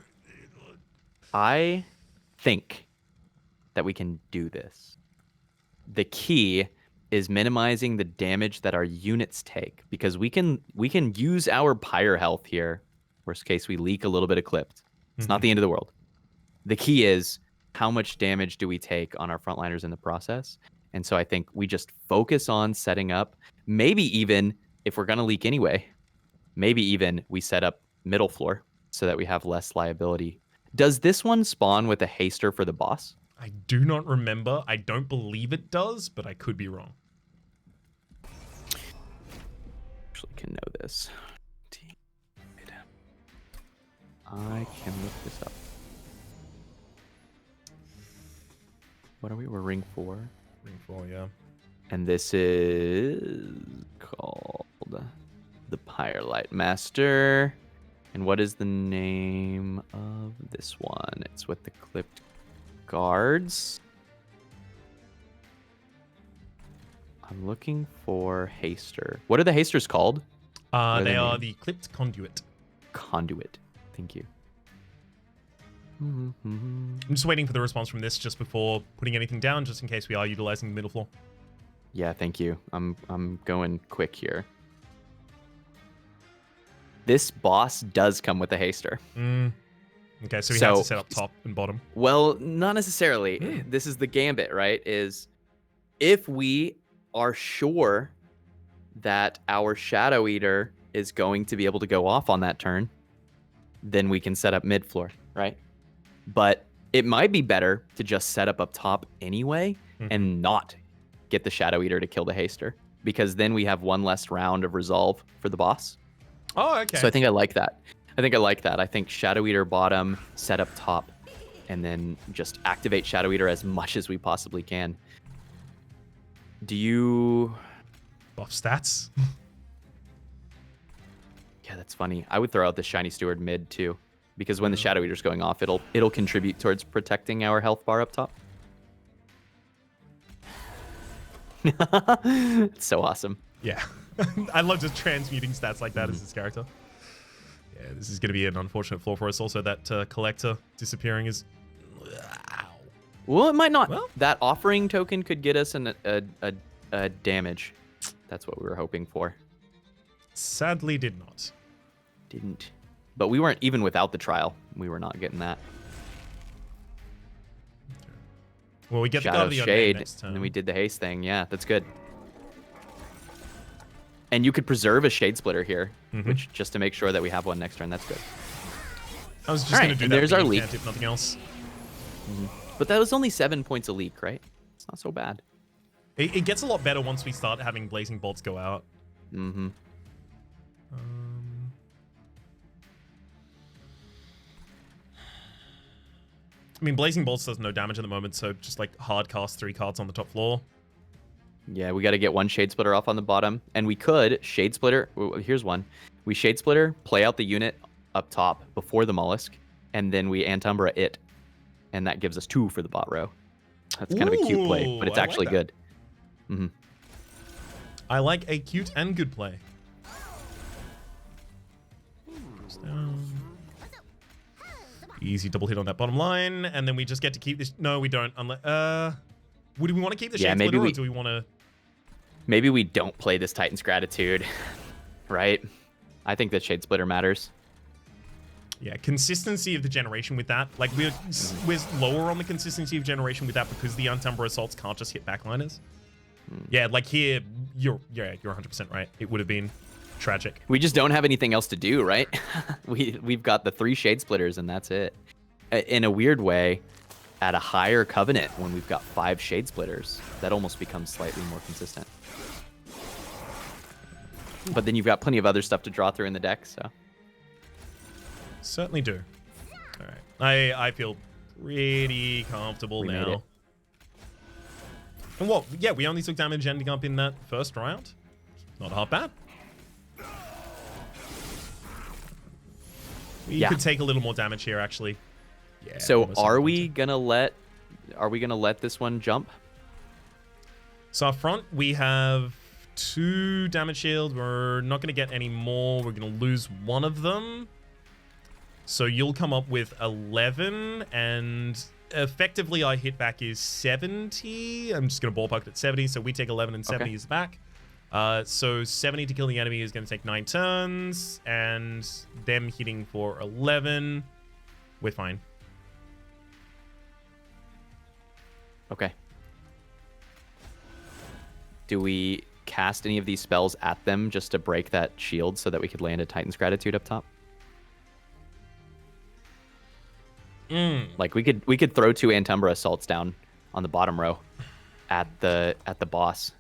I think that we can do this. The key is minimizing the damage that our units take, because we can use our Pyre health here. Worst case, we leak a little bit of Clipped. It's not the end of the world. The key is how much damage do we take on our frontliners in the process? And so I think we just focus on setting up, maybe even if we're going to leak anyway, maybe even we set up middle floor so that we have less liability. Does this one spawn with a haster for the boss? I do not remember. I don't believe it does, but I could be wrong. Actually can know this. I can look this up. What are we? We're ring 4. Ring 4, yeah. And this is called the Pyrelight Master. And what is the name of this one? It's with the clipped guards. I'm looking for Haster. What are the Hasters called? They are the Clipped Conduit. Conduit. Thank you. I'm just waiting for the response from this just before putting anything down, just in case we are utilizing the middle floor. Yeah, thank you. I'm going quick here. This boss does come with a haster. Okay, so we have to set up top and bottom. Well, not necessarily. This is the gambit, right? Is if we are sure that our Shadow Eater is going to be able to go off on that turn, then we can set up mid floor, right? But it might be better to just set up top anyway and not get the Shadow Eater to kill the Haster, because then we have one less round of resolve for the boss. Oh, okay. So I think I like that. I think Shadow Eater bottom, set up top, and then just activate Shadow Eater as much as we possibly can. Do you... Buff stats? Yeah, that's funny. I would throw out the Shiny Steward mid too, because when the Shadow Eater's going off, it'll contribute towards protecting our health bar up top. It's so awesome. Yeah. I love just transmuting stats like that as his character. Yeah, this is going to be an unfortunate flaw for us. Also, that collector disappearing is... Well, it might not. Well, that offering token could get us a damage. That's what we were hoping for. Sadly did not. Didn't. But we weren't, even without the trial, we were not getting that. Well, we get Shadow the Guardian Shade, next turn. and then we did the haste thing. Yeah, that's good. And you could preserve a Shade Splitter here, which just to make sure that we have one next turn. That's good. I was just going to do that. There's our leak. If nothing else. But that was only 7 points a leak, right? It's not so bad. It gets a lot better once we start having Blazing Bolts go out. Mm-hmm. I mean, Blazing Bolts does no damage at the moment, so just like hard cast 3 cards on the top floor. Yeah, we got to get one Shade Splitter off on the bottom. And we could Shade Splitter. Here's one. We Shade Splitter, play out the unit up top before the Mollusk, and then we Antumbra it. And that gives us 2 for the bot row. That's kind of a cute play, but it's actually good. I like a cute and good play. Easy double hit on that bottom line, and then we just get to keep this. No, we don't. Unless, would we want to keep the Shade Splitter, or do we want to? Maybe we don't play this Titan's Gratitude, right? I think that Shade Splitter matters. Yeah, consistency of the generation with that. Like, we're lower on the consistency of generation with that because the Antumbra Assaults can't just hit backliners. Yeah, like here, you're 100% right. It would have been tragic. We just don't have anything else to do, right? We've got the 3 Shade Splitters, and that's it. In a weird way, at a higher Covenant, when we've got 5 Shade Splitters, that almost becomes slightly more consistent. But then you've got plenty of other stuff to draw through in the deck, so... Certainly do. All right. I feel pretty comfortable now. And what? Yeah, we only took damage ending up in that first round. Not half bad. We could take a little more damage here, actually. Yeah. So are we gonna let this one jump? So up front we have 2 damage shield. We're not gonna get any more. We're gonna lose one of them. So you'll come up with 11, and effectively our hit back is 70. I'm just going to ballpark it at 70, so we take 11 and 70 is back. So 70 to kill the enemy is going to take 9 turns, and them hitting for 11, we're fine. Okay. Do we cast any of these spells at them just to break that shield so that we could land a Titan's Gratitude up top? Like we could throw 2 Antumbra Assaults down on the bottom row at the boss.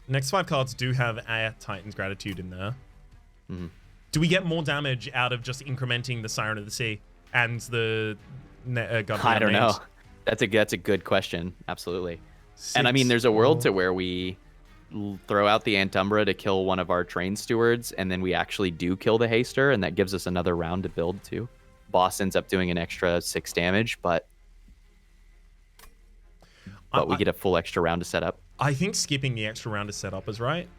Next 5 cards do have a Titan's Gratitude in there. Do we get more damage out of just incrementing the Siren of the Sea and the I don't know. That's a good question. Absolutely. 6, and I mean, there's a world to where we throw out the Antumbra to kill one of our Train Stewards, and then we actually do kill the Haster, and that gives us another round to build too. Boss ends up doing an extra 6 damage, but we get a full extra round to set up. I think skipping the extra round to set up is right.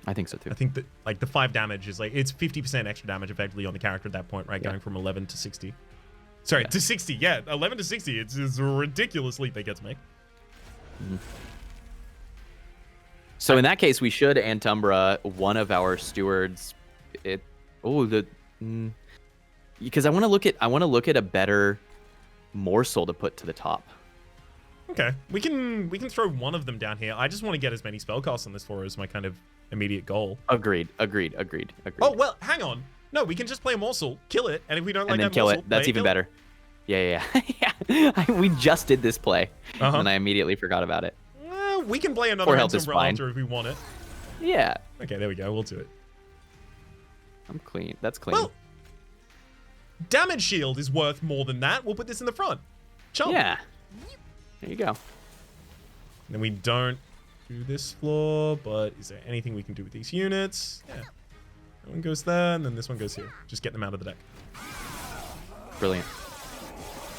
I think so too. I think that like the 5 damage is like, it's 50% extra damage effectively on the character at that point, right? Going from 11 to 60. Sorry, to 60. Yeah, 11 to 60. It's a ridiculous leap they get to make. So in that case, we should Antumbra one of our stewards. Because I want to look at a better morsel to put to the top. Okay, we can throw one of them down here. I just want to get as many spellcasts on this floor as my kind of immediate goal. Agreed. Oh, well, hang on. No, we can just play a morsel, kill it, and if we don't like and then that kill morsel, it. That's even better. Yeah. We just did this play, and I immediately forgot about it. We can play another umbrella after if we want it. Yeah. Okay, there we go. We'll do it. I'm clean. That's clean. Well, damage shield is worth more than that. We'll put this in the front. Chump. Yeah. There you go. Then we don't do this floor, but is there anything we can do with these units? Yeah. That one goes there, and then this one goes here. Just get them out of the deck. Brilliant.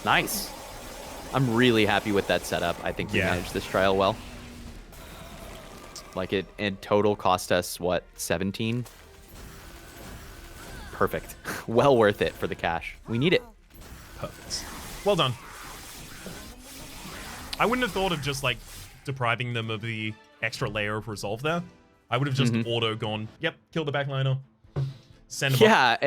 Nice. I'm really happy with that setup. I think we managed this trial well. Like it in total cost us, what, 17? Perfect. Well worth it for the cash. We need it. Perfect. Well done. I wouldn't have thought of just like depriving them of the extra layer of resolve there. I would have just auto gone, yep, kill the backliner. Send them up.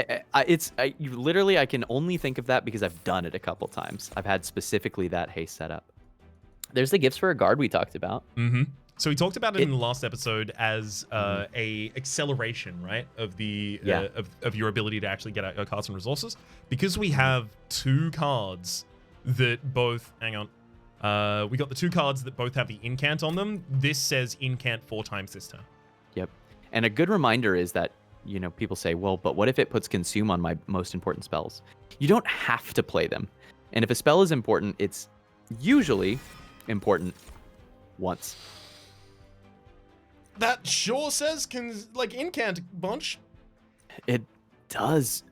Literally, I can only think of that because I've done it a couple times. I've had specifically that haste setup. There's the gifts for a guard we talked about. So we talked about it in the last episode as a acceleration, right, of the of your ability to actually get out your cards and resources. Because we have two cards that both, hang on, we got the two cards that both have the incant on them. This says incant 4 times this turn. Yep. And a good reminder is that, you know, people say, well, but what if it puts consume on my most important spells? You don't have to play them. And if a spell is important, it's usually important once. That sure says like incant bunch. It does.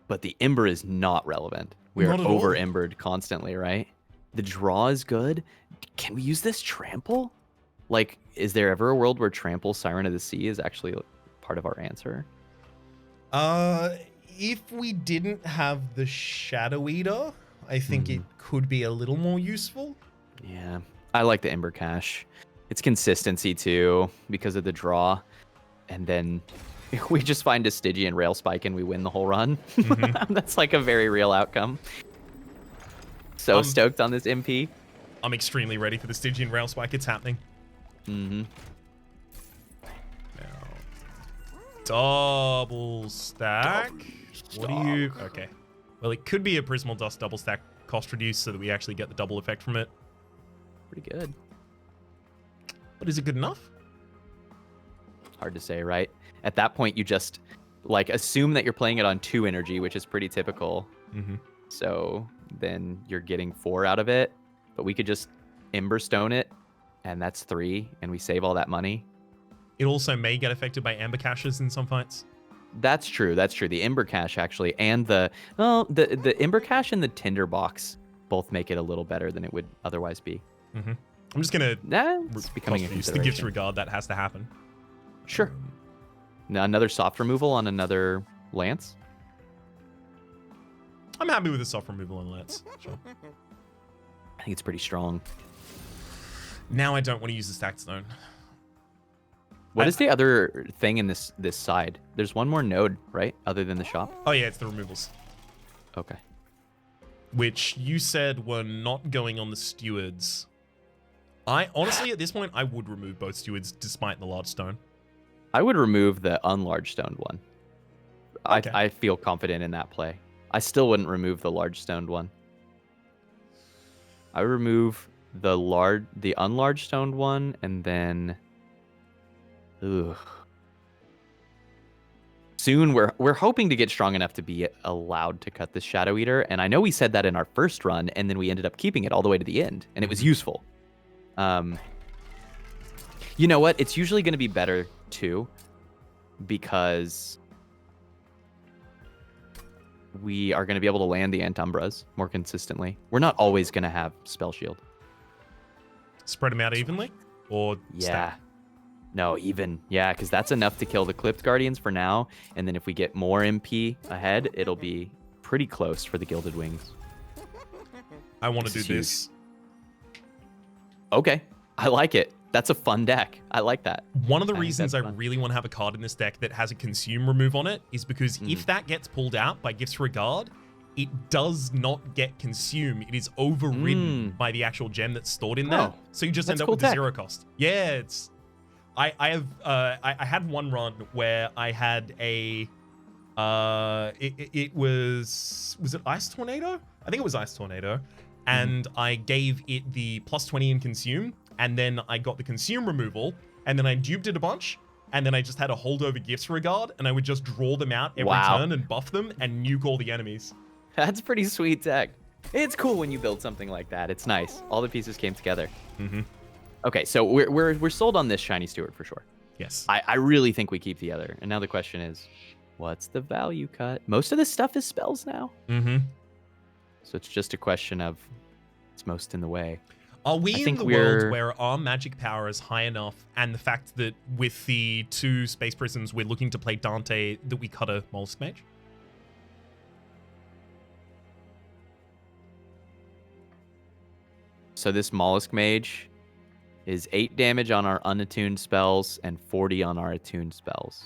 But the Ember is not relevant. We are over embered constantly, right? The draw is good. Can we use this trample? Like, is there ever a world where trample Siren of the Sea is actually part of our answer? If we didn't have the Shadow Eater, I think it could be a little more useful. Yeah, I like the Ember Cache. It's consistency too because of the draw, and then we just find a Stygian Rail Spike and we win the whole run. That's like a very real outcome. So stoked on this MP. I'm extremely ready for the Stygian Rail Spike. It's happening. Now, double stack. What do you? Okay. Well, it could be a Prismal Dust double stack cost reduce so that we actually get the double effect from it. Pretty good. But is it good enough? Hard to say, right? At that point, you just like assume that you're playing it on 2 energy, which is pretty typical. So then you're getting 4 out of it. But we could just Emberstone it, and that's 3, and we save all that money. It also may get affected by Amber Caches in some fights. That's true. That's true. The Ember Cache actually, and the Ember Cache and the Tinderbox both make it a little better than it would otherwise be. I'm just gonna it's becoming a the Gifts Regard. That has to happen. Sure. Now another soft removal on another Lance. I'm happy with the soft removal on Lance. Sure. I think it's pretty strong. Now I don't want to use the Stacked Stone. What is the other thing in this side? There's one more node, right? Other than the shop? Oh, yeah, it's the removals. Okay. Which you said were not going on the stewards. I honestly, at this point, I would remove both stewards despite the large stone. I would remove the unlarge stoned one. Okay. I feel confident in that play. I still wouldn't remove the large stoned one. I would remove the unlarge stoned one, and then soon we're hoping to get strong enough to be allowed to cut this Shadow Eater, and I know we said that in our first run, and then we ended up keeping it all the way to the end, and it was useful. You know what? It's usually going to be better too, because we are going to be able to land the Antumbras more consistently. We're not always going to have Spell Shield. Spread them out evenly? Or stack? No, even. Yeah, because that's enough to kill the Clipped Guardians for now. And then if we get more MP ahead, it'll be pretty close for the Gilded Wings. I want to do this. Okay. I like it. That's a fun deck. I like that. One of the reasons I really want to have a card in this deck that has a consume remove on it is because if that gets pulled out by Gifts Regard, it does not get consumed. It is overridden by the actual gem that's stored in there. So you just end up with the 0 cost. Yeah, it's... I had one run where I had a... it was it Ice Tornado? I think it was Ice Tornado. And I gave it the +20 in consume, and then I got the consume removal, and then I duped it a bunch, and then I just had a holdover Gifts Regard, and I would just draw them out every turn and buff them and nuke all the enemies. That's pretty sweet tech. It's cool when you build something like that. It's nice. All the pieces came together. Okay, so we're sold on this Shiny Steward for sure. Yes. I really think we keep the other. And now the question is, what's the value cut? Most of this stuff is spells now. So it's just a question of it's most in the way. Are we in the world where our magic power is high enough, and the fact that with the 2 Space Prisms we're looking to play Dante, that we cut a Mollusk Mage? So this Mollusk Mage is 8 damage on our unattuned spells and 40 on our attuned spells.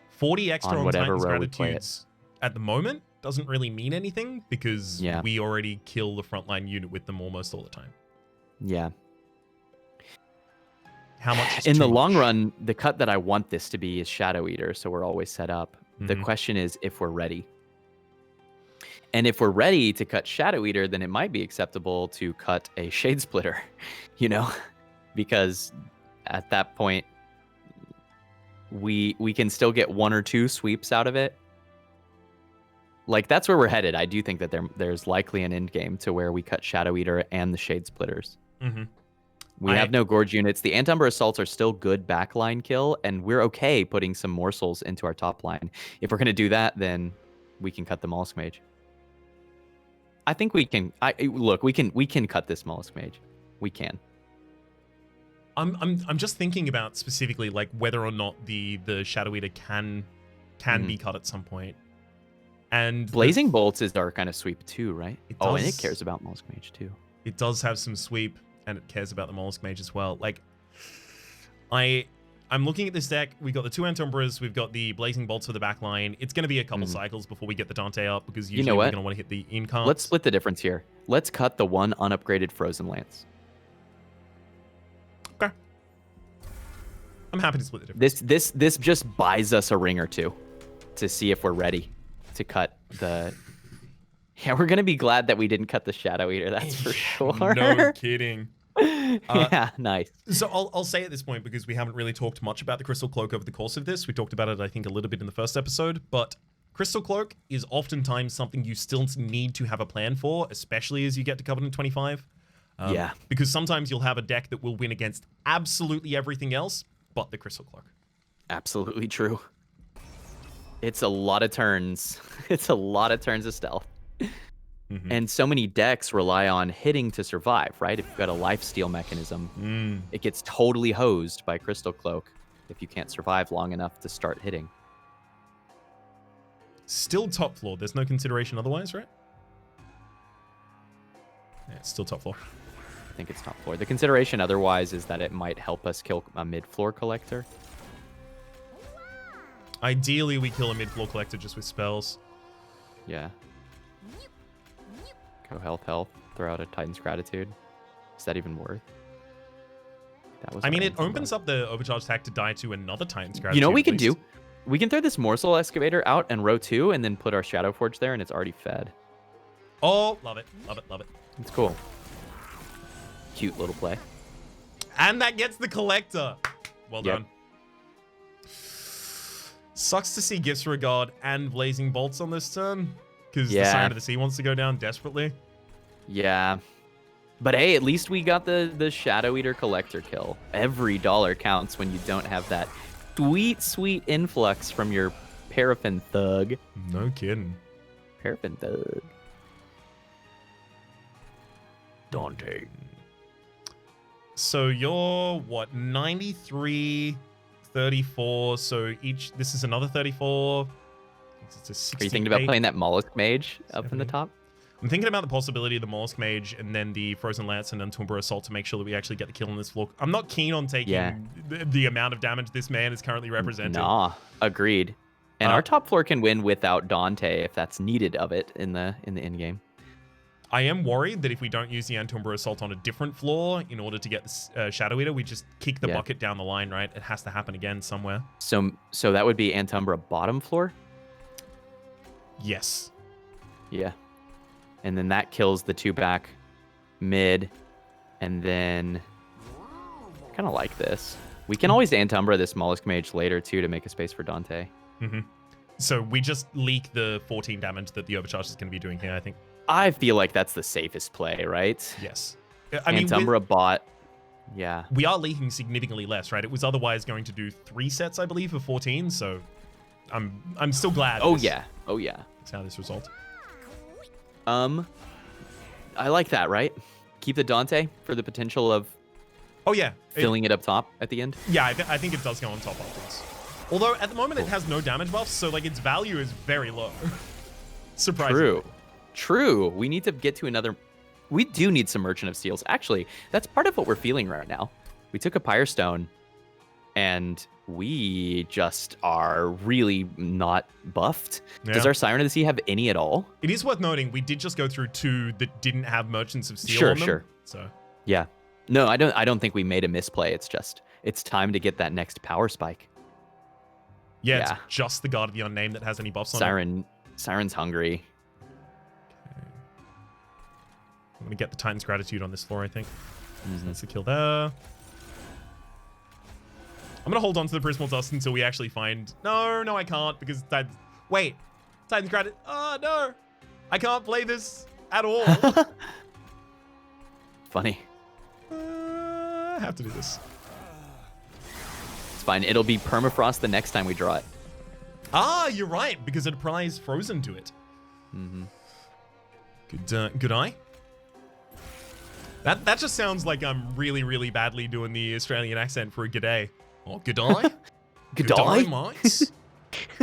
40 extra on whatever Titan's row we play Gratitudes at the moment doesn't really mean anything because we already kill the frontline unit with them almost all the time. Yeah. How much? In the long run, the cut that I want this to be is Shadow Eater, so we're always set up. The question is if we're ready. And if we're ready to cut Shadow Eater, then it might be acceptable to cut a Shade Splitter, you know? Because at that point, we can still get 1 or 2 sweeps out of it. Like, that's where we're headed. I do think that there's likely an end game to where we cut Shadow Eater and the Shade Splitters. We have no Gorge units. The Antumbra Assaults are still good backline kill, and we're okay putting some morsels into our top line. If we're going to do that, then we can cut the Mollusk Mage. I think we can. Look, we can cut this Mollusk Mage. We can. I'm just thinking about specifically like whether or not the Shadow Eater can be cut at some point. And Blazing Bolts is our kind of sweep too, right? And it cares about Mollusk Mage too. It does have some sweep, and it cares about the Mollusk Mage as well. Like, I'm looking at this deck. We've got the 2 Antumbras. We've got the Blazing Bolts for the back line. It's going to be a couple cycles before we get the Dante up because usually we're going to want to hit the in cards. Let's split the difference here. Let's cut the 1 unupgraded Frozen Lance. Okay. I'm happy to split the difference. This just buys us a ring or 2 to see if we're ready to cut the... Yeah, we're going to be glad that we didn't cut the Shadow Eater, that's for sure. No kidding. Yeah, nice. So I'll say at this point, because we haven't really talked much about the Crystal Cloak over the course of this. We talked about it, I think, a little bit in the first episode, but Crystal Cloak is oftentimes something you still need to have a plan for, especially as you get to Covenant 25. Yeah. Because sometimes you'll have a deck that will win against absolutely everything else but the Crystal Cloak. Absolutely true. It's a lot of turns. It's a lot of turns of stealth. And so many decks rely on hitting to survive, right? If you've got a lifesteal mechanism, it gets totally hosed by Crystal Cloak if you can't survive long enough to start hitting. Still top floor. There's no consideration otherwise, right? Yeah, it's still top floor. I think it's top floor. The consideration otherwise is that it might help us kill a mid-floor collector. Ideally, we kill a mid-floor collector just with spells. Yeah. Go health, throw out a Titan's Gratitude. Is that even worth? That was. I mean, it opens up the overcharge attack to die to another Titan's Gratitude. You know what we can do? We can throw this Morsel Excavator out and row 2 and then put our Shadow Forge there and it's already fed. Oh, love it. Love it, love it. It's cool. Cute little play. And that gets the collector. Well done. Sucks to see Gifts Regard and Blazing Bolts on this turn. Because the Siren of the Sea wants to go down desperately. Yeah. But hey, at least we got the Shadow Eater collector kill. Every dollar counts when you don't have that sweet, sweet influx from your Paraffin Thug. No kidding. Paraffin Thug. Dante. So you're, what, 93, 34. So this is another 34. It's a 68. Are you thinking about playing that Mollusk Mage up in the top? I'm thinking about the possibility of the Mollusk Mage and then the Frozen Lance and Antumbra Assault to make sure that we actually get the kill on this floor. I'm not keen on taking the amount of damage this man is currently representing. Nah, agreed. And our top floor can win without Dante if that's needed of it in the end game. I am worried that if we don't use the Antumbra Assault on a different floor in order to get the Shadow Eater, we just kick the bucket down the line, right? It has to happen again somewhere. So that would be Antumbra bottom floor? Yes. Yeah. And then that kills the 2 back mid. And then I kind of like this. We can always Antumbra this Mollusk Mage later, too, to make a space for Dante. Mm-hmm. So we just leak the 14 damage that the Overcharge is going to be doing here, I think. I feel like that's the safest play, right? Yes. I mean, Antumbra bot. Yeah. We are leaking significantly less, right? It was otherwise going to do 3 sets, I believe, of 14. So I'm still glad. Oh yeah. That's how this result. I like that, right? Keep the Dante for the potential of. Oh yeah. Filling it up top at the end. Yeah, I think it does go on top afterwards. Although at the moment it has no damage buffs, so like its value is very low. Surprisingly. True. We need to get to another. We do need some Merchant of Steels. Actually, that's part of what we're feeling right now. We took a Pyre Stone, and we just are really not buffed. Yeah. Does our Siren of the Sea have any at all? It is worth noting we did just go through 2 that didn't have Merchants of Steel on them. Sure. So yeah. No, I don't think we made a misplay. It's just it's time to get that next power spike. Yeah, it's just the Guard of the Unnamed that has any buffs on it. Siren's hungry. Okay. I'm going to get the Titan's Gratitude on this floor, I think. So that's the kill there. I'm going to hold on to the Prismal Dust until we actually find... No, I can't because... Wait. Titan's Gratitude... Oh, no. I can't play this at all. Funny. I have to do this. It's fine. It'll be permafrost the next time we draw it. Ah, you're right, because it applies frozen to it. Good eye. That just sounds like I'm really, really badly doing the Australian accent for a g'day. Oh, good eye. Good eye, mates.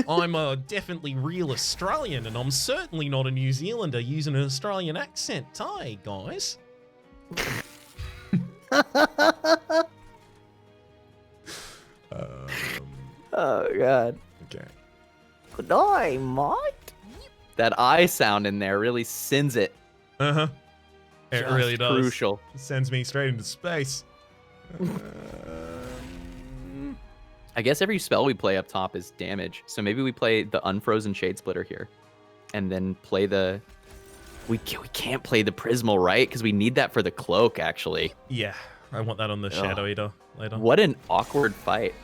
I'm a definitely real Australian, and I'm certainly not a New Zealander using an Australian accent. Hey, guys. Oh god. Okay. Good eye, mate. That I sound in there really sends it. It really does. Crucial. It sends me straight into space. I guess every spell we play up top is damage. So maybe we play the Unfrozen Shade Splitter here, and then play the. We can't play the Prismal, right? Because we need that for the cloak, actually. Yeah, I want that on the Shadow Eater later. What an awkward fight.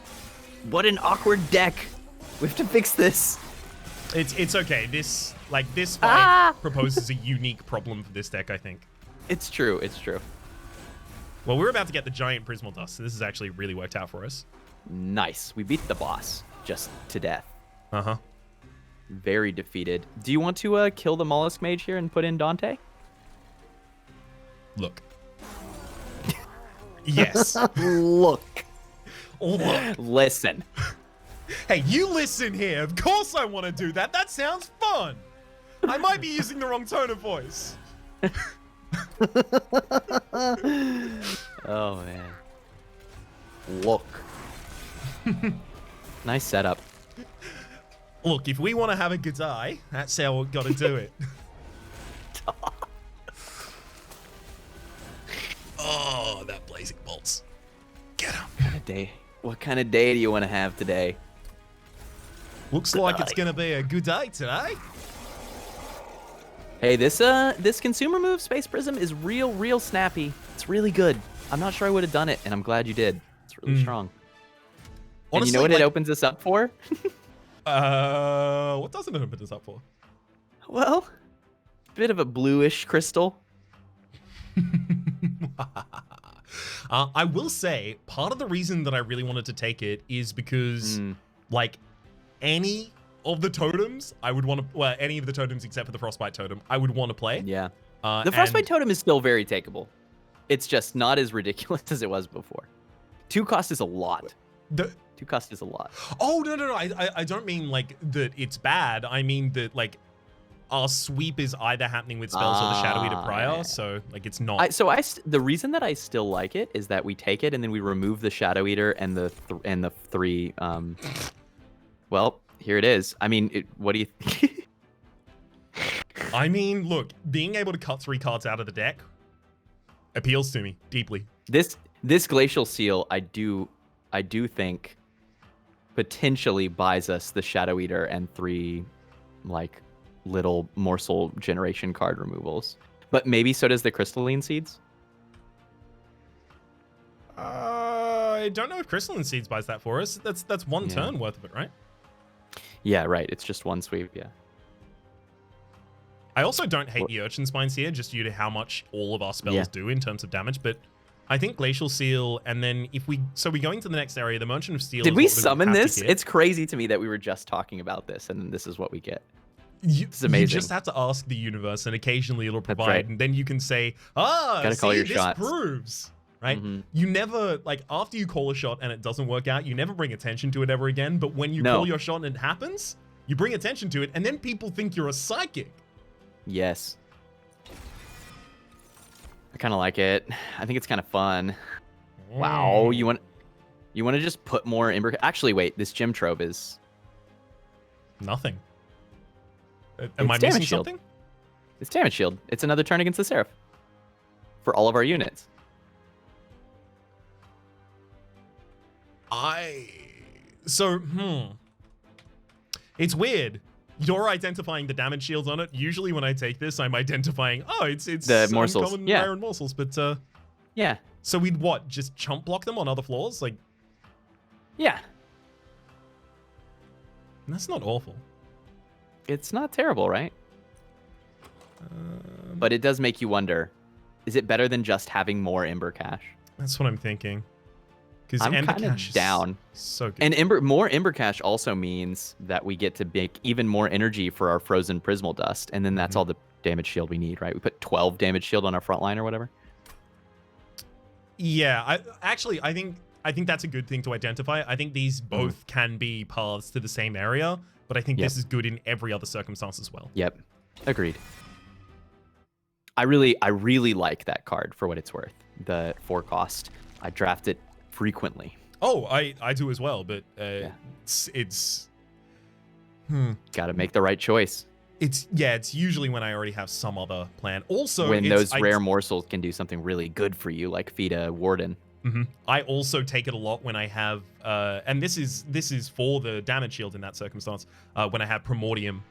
What an awkward deck. We have to fix this. It's okay. This fight proposes a unique problem for this deck, I think. It's true. Well, we're about to get the giant Prismal Dust, so this has actually really worked out for us. Nice. We beat the boss just to death. Uh-huh. Very defeated. Do you want to kill the Mollusk Mage here and put in Dante? Look. Yes. Look. Look. Listen. Hey, you listen here. Of course I want to do that. That sounds fun. I might be using the wrong tone of voice. Oh, man. Look. Nice setup. Look, if we want to have a good eye, that's how we've got to do it. Oh, that blazing bolts. Get him. What kind of day do you want to have today? Looks like it's going to be a good day today. Hey, this consumer move, Space Prism, is real snappy. It's really good. I'm not sure I would have done it, and I'm glad you did. It's really strong. Honestly, and you know what it opens us up for? What doesn't it open us up for? Well, a bit of a bluish crystal. I will say, part of the reason that I really wanted to take it is because, like, any of the totems, I would want to, well, any of the totems except for the Frostbite totem, I would want to play. Yeah. The Frostbite totem is still very takeable. It's just not as ridiculous as it was before. 2 cost is a lot. 2 cost is a lot. Oh, no. I don't mean, like, that it's bad. I mean that, like, our sweep is either happening with spells or the Shadow Eater prior, yeah. So, like, it's not. The reason that I still like it is that we take it and then we remove the Shadow Eater and the 3, well, Here it is. I mean, what do you think? I mean, look, being able to cut 3 cards out of the deck appeals to me deeply. This Glacial Seal, I do think potentially buys us the Shadow Eater and 3 like little morsel generation card removals. But maybe so does the Crystalline Seeds. I don't know if Crystalline Seeds buys that for us. That's one turn worth of it, right? Yeah, right. It's just one sweep, yeah. I also don't hate the Urchin Spines here, just due to how much all of our spells do in terms of damage, but I think Glacial Seal, and then if we... So we go into the next area, the Merchant of Steel... Did we summon this? It's crazy to me that we were just talking about this, and then this is what we get. It's amazing. You just have to ask the universe, and occasionally it'll provide, right. And then you can say, gotta call your shots. Proves... Right? You never, like, after you call a shot and it doesn't work out, you never bring attention to it ever again. But when you call your shot and it happens, you bring attention to it, and then people think you're a psychic. Yes. I kind of like it. I think it's kind of fun. Wow. You want to just put more Ember... Actually, wait. This Gem Trove is... Nothing. Am I missing something? It's Damage Shield. It's another turn against the Seraph. For all of our units. It's weird. You're identifying the damage shields on it. Usually when I take this, I'm identifying, it's the morsels. Uncommon rare and morsels, but yeah. So we'd what? Just chump block them on other floors? Like, yeah. That's not awful. It's not terrible, right? But it does make you wonder, is it better than just having more Ember Cash? That's what I'm thinking. I'm kind of down. So good. And more Ember Cash also means that we get to make even more energy for our frozen Prismal Dust, and then that's all the damage shield we need, right? We put 12 damage shield on our front line or whatever. Yeah, I think that's a good thing to identify. I think these both can be paths to the same area, but I think this is good in every other circumstance as well. Yep, agreed. I really like that card for what it's worth. The 4 cost. I draft it frequently. Oh, I do as well, but it's gotta make the right choice. It's usually when I already have some other plan. Also, when those rare morsels can do something really good for you, like feed a Warden. I also take it a lot when I have, and this is for the damage shield in that circumstance, when I have Primordium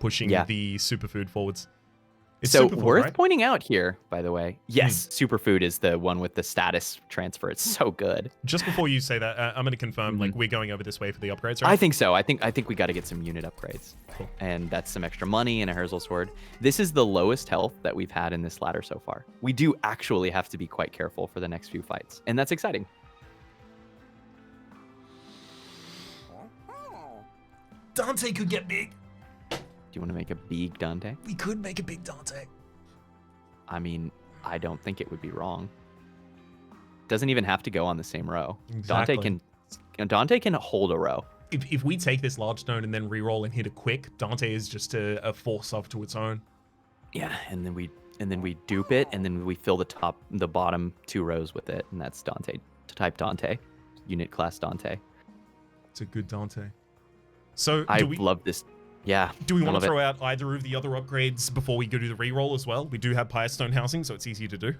pushing the superfood forwards. It's so Superfood, worth right? pointing out here, by the way. Yes, Superfood is the one with the status transfer. It's so good. Just before you say that, I'm going to confirm, like, we're going over this way for the upgrades, right? I think so. I think we got to get some unit upgrades. Cool. And that's some extra money and a Herzl Sword. This is the lowest health that we've had in this ladder so far. We do actually have to be quite careful for the next few fights, and that's exciting. Dante could get big. Do you want to make a big Dante? We could make a big Dante. I mean, I don't think it would be wrong. Doesn't even have to go on the same row. Exactly. Dante can hold a row. If we take this large stone and then re-roll and hit a quick, Dante is just a force of to its own. Yeah, and then we dupe it, and then we fill the bottom 2 rows with it, and that's Dante. Type Dante, unit class Dante. It's a good Dante. So I love this. Yeah. Do we want to throw out either of the other upgrades before we go do the reroll as well? We do have Pyrestone housing, so it's easier to do.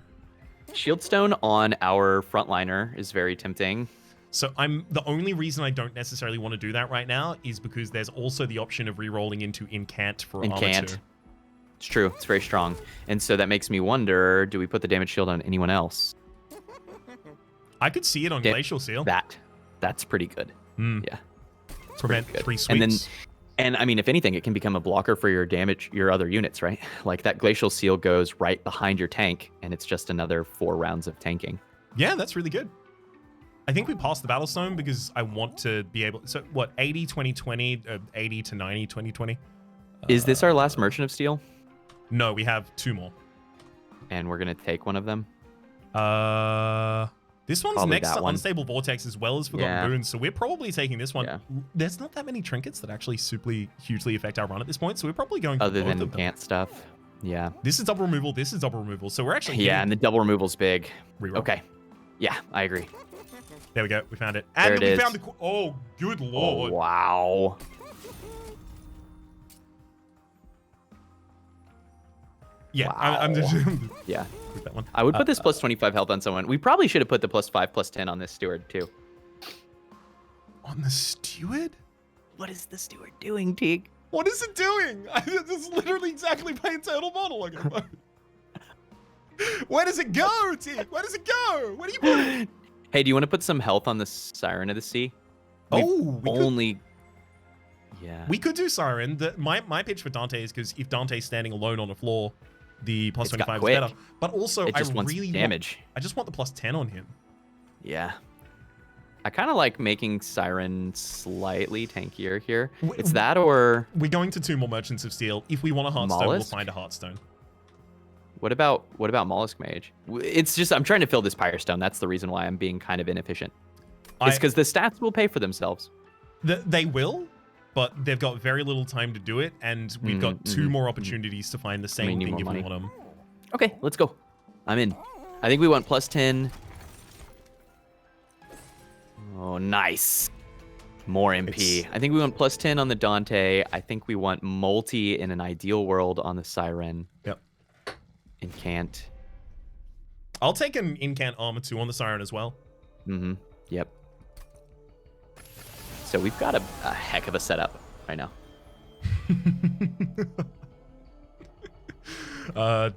Shieldstone on our frontliner is very tempting. So the only reason I don't necessarily want to do that right now is because there's also the option of rerolling into Incant for Armor 2. It's true. It's very strong. And so that makes me wonder, do we put the damage shield on anyone else? I could see it on Glacial Seal. That's pretty good. Yeah. Prevent 3 sweeps. And I mean, if anything, it can become a blocker for your other units, right? Like that Glacial Seal goes right behind your tank, and it's just another 4 rounds of tanking. Yeah, that's really good. I think we passed the Battlestone because I want to be able... So, what, 80, 2020, 80 to 90, 2020? Is this our last Merchant of Steel? No, we have 2 more. And we're going to take one of them? This one's Probably next to Unstable Vortex as well as Forgotten Boons, so we're probably taking this one. Yeah. There's not that many trinkets that actually hugely affect our run at this point, so we're probably going other for both than of them. Gant stuff. Yeah. This is double removal, this is double removal, so we're actually... Yeah, and the double removal's big. Reroll. Okay. Yeah, I agree. There we go, we found it. And there it is. Found the... Oh, good lord. Oh, wow. Yeah, Wow. I'm just Yeah. with that one. I would put this plus 25 health on someone. We probably should have put the plus 5, plus 10 on this steward, too. On the steward? What is the steward doing, Teague? What is it doing? This is literally exactly my internal monologue at the moment. Where does it go, Teague? Where does it go? Where do you put it? Hey, do you want to put some health on the Siren of the Sea? We could do Siren. My pitch for Dante is because if Dante's standing alone on the floor, the plus 25 is better. But also, it just wants really damage. I just want the plus 10 on him. Yeah. I kind of like making Siren slightly tankier here. It's that or... We're going to 2 more Merchants of Steel. If we want a Heartstone, we'll find a Heartstone. What about Mollusk Mage? It's just, I'm trying to fill this Pyre Stone. That's the reason why I'm being kind of inefficient. It's because the stats will pay for themselves. They will, but they've got very little time to do it, and we've got 2 more opportunities to find the same thing if we want them. Okay, let's go. I'm in. I think we want plus 10. Oh, nice. More MP. I think we want plus 10 on the Dante. I think we want multi in an ideal world on the Siren. Yep. Incant. I'll take an Incant Armor 2 on the Siren as well. Mm-hmm. Yep. So we've got a heck of a setup right now.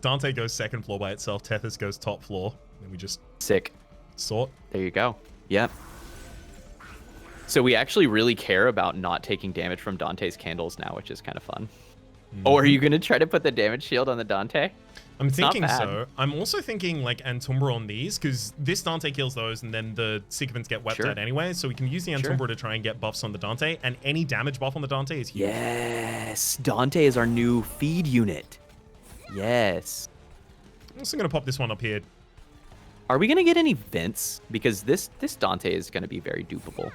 Dante goes 2nd floor by itself. Tethys goes top floor. And we just... Sick. Sort. There you go. Yep. So we actually really care about not taking damage from Dante's candles now, which is kind of fun. Or are you going to try to put the damage shield on the Dante? I'm thinking so. I'm also thinking like Antumbra on these, because this Dante kills those and then the Sycophants get wiped out anyway, so we can use the Antumbra to try and get buffs on the Dante, and any damage buff on the Dante is huge. Yes! Dante is our new feed unit. Yes. I'm also going to pop this one up here. Are we going to get any vents? Because this Dante is going to be very dupable.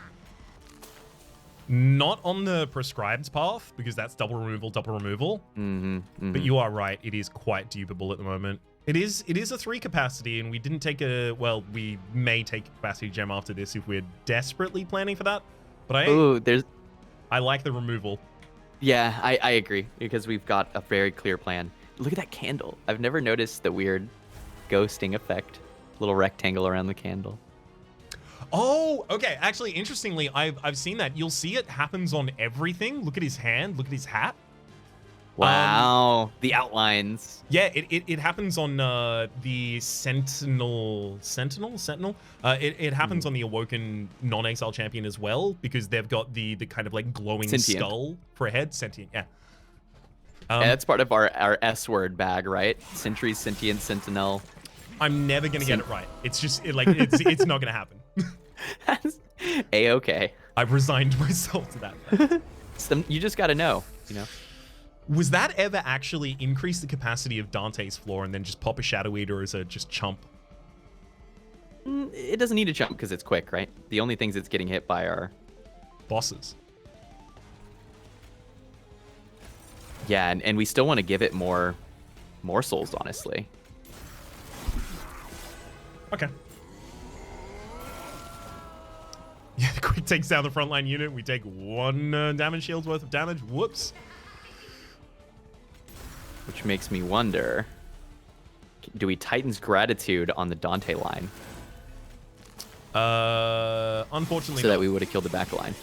Not on the prescribed path, because that's double removal. But you are right, it is quite dupable at the moment. It is a 3 capacity, and we didn't take we may take a capacity gem after this if we're desperately planning for that. But I like the removal. Yeah, I agree, because we've got a very clear plan. Look at that candle. I've never noticed the weird ghosting effect. Little rectangle around the candle. Oh, okay. Actually, interestingly, I've seen that. You'll see it happens on everything. Look at his hand. Look at his hat. Wow. The outlines. Yeah, it happens on the Sentinel. It happens on the Awoken non-exile champion as well, because they've got the kind of like glowing skull for a head. Sentient, yeah. And that's part of our S-word bag, right? Sentry, Sentient, Sentinel. I'm never gonna get it right. It's just it's not gonna happen. A-okay. I've resigned myself to that. You just gotta know, you know. Was that ever actually increase the capacity of Dante's floor and then just pop a Shadow Eater as a just chump? It doesn't need to jump because it's quick, right? The only things it's getting hit by are bosses. Yeah, and we still want to give it more morsels, honestly. Okay. Yeah, the quick takes down the frontline unit. We take 1 damage shield's worth of damage. Whoops. Which makes me wonder, do we Titan's Gratitude on the Dante line? Unfortunately so that we would have killed the back line.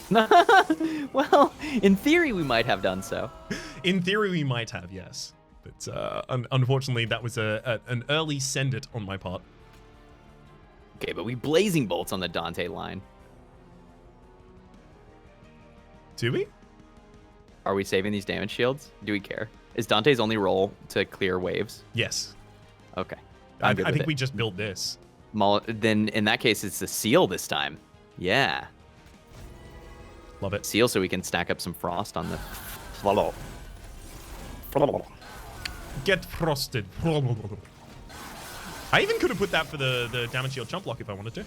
Well, in theory, we might have done so. In theory, we might have, yes. But unfortunately, that was an early send it on my part. Okay, but we Blazing Bolts on the Dante line. Do we? Are we saving these damage shields? Do we care? Is Dante's only role to clear waves? Yes. Okay. I think we just build this. Then in that case, it's a seal this time. Yeah. Love it. Seal so we can stack up some frost on the... Get frosted. I even could have put that for the damage shield chump block if I wanted to.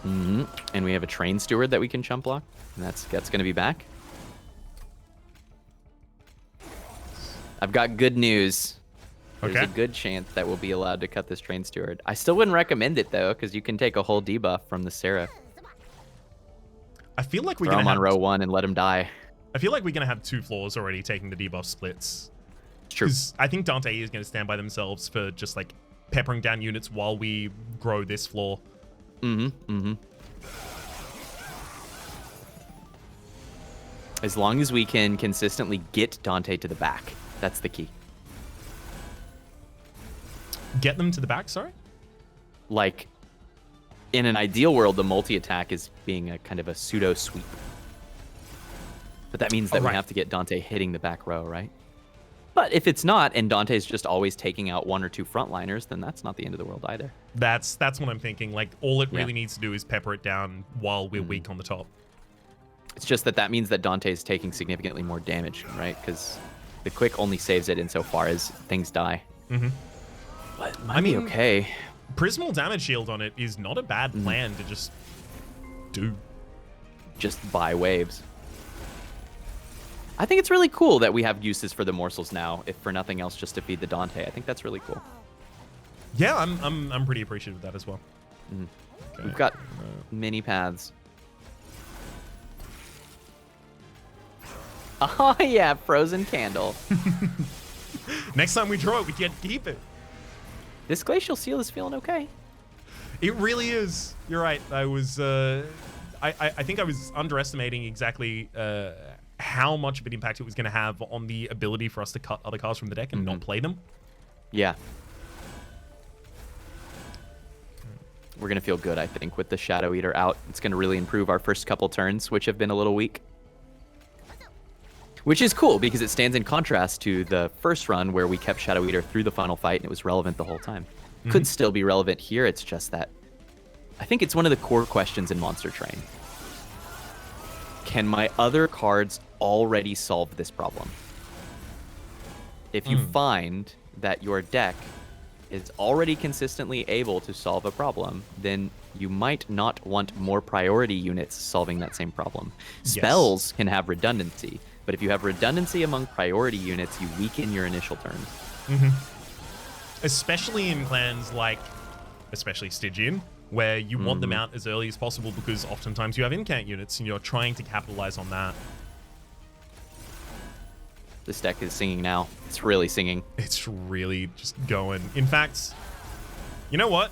Mm-hmm. And we have a train steward that we can chump block. And that's going to be back. I've got good news. There's a good chance that we'll be allowed to cut this train steward. I still wouldn't recommend it, though, because you can take a whole debuff from the Seraph. I feel like we're going to to on row 1 and let him die. I feel like we're going to have 2 floors already taking the debuff splits. True. Because I think Dante is going to stand by themselves for just like peppering down units while we grow this floor. As long as we can consistently get Dante to the back, that's the key. Get them to the back, sorry? Like, in an ideal world, the multi-attack is being a kind of a pseudo sweep. But that means that we have to get Dante hitting the back row, right? But if it's not, and Dante's just always taking out 1 or 2 frontliners, then that's not the end of the world either. That's what I'm thinking. Like, all it really needs to do is pepper it down while we're weak on the top. It's just that means that Dante's taking significantly more damage, right? Because the quick only saves it insofar as things die. But it might be okay. Prismal damage shield on it is not a bad plan to just do. Just buy waves. I think it's really cool that we have uses for the morsels now, if for nothing else, just to feed the Dante. I think that's really cool. Yeah, I'm pretty appreciative of that as well. Okay. We've got mini paths. Oh yeah, frozen candle. Next time we draw it, we can't keep it. This glacial seal is feeling okay. It really is. You're right. I was, I think I was underestimating exactly how much of an impact it was going to have on the ability for us to cut other cards from the deck and not play them. Yeah. We're going to feel good, I think, with the Shadow Eater out. It's going to really improve our first couple turns, which have been a little weak. Which is cool, because it stands in contrast to the first run where we kept Shadow Eater through the final fight and it was relevant the whole time. Could still be relevant here, it's just that I think it's one of the core questions in Monster Train. Can my other cards already solve this problem? If you find that your deck is already consistently able to solve a problem, then you might not want more priority units solving that same problem. Spells can have redundancy, but if you have redundancy among priority units, you weaken your initial turn. Especially in clans like, especially Stygian, where you want them out as early as possible because oftentimes you have incant units and you're trying to capitalize on that. This deck is singing now. It's really singing. It's really just going. In fact, you know what?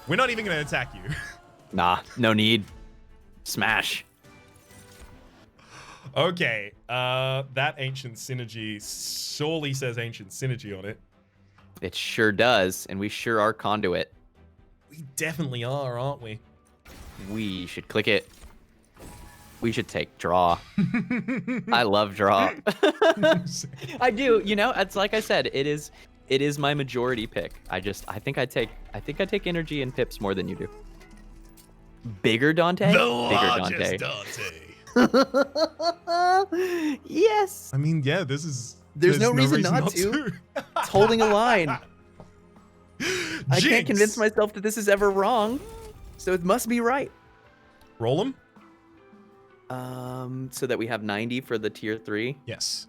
We're not even going to attack you. Nah, no need. Smash. Okay, that Ancient Synergy surely says Ancient Synergy on it. It sure does, and we sure are conduit. We definitely are, aren't we? We should click it. We should take draw. I love draw. I do. You know, it's like I said, it is my majority pick. I think I take energy and pips more than you do. Bigger Dante? The Bigger largest Dante. Yes. I mean, yeah, there's no reason not to. It's holding a line. I can't convince myself that this is ever wrong, so it must be right. Roll them. So that we have 90 for the tier 3. Yes.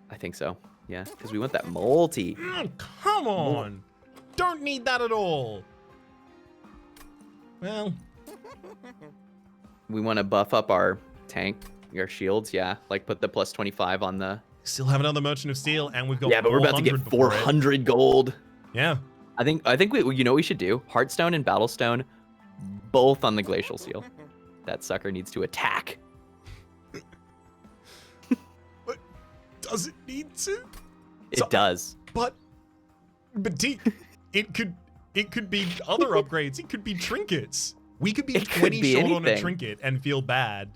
I think so. Yeah, because we want that multi. Come on. Don't need that at all. Well. We want to buff up our tank, our shields, yeah. Like put the plus 25 on the... Still have another Merchant of Steel, and we've got but we're about to get 400 gold. Yeah. I think we, you know what we should do? Heartstone and Battlestone, both on the Glacial Seal. That sucker needs to attack. But does it need to? It does. But it could be other upgrades. It could be trinkets. We could be 20 short on a trinket and feel bad.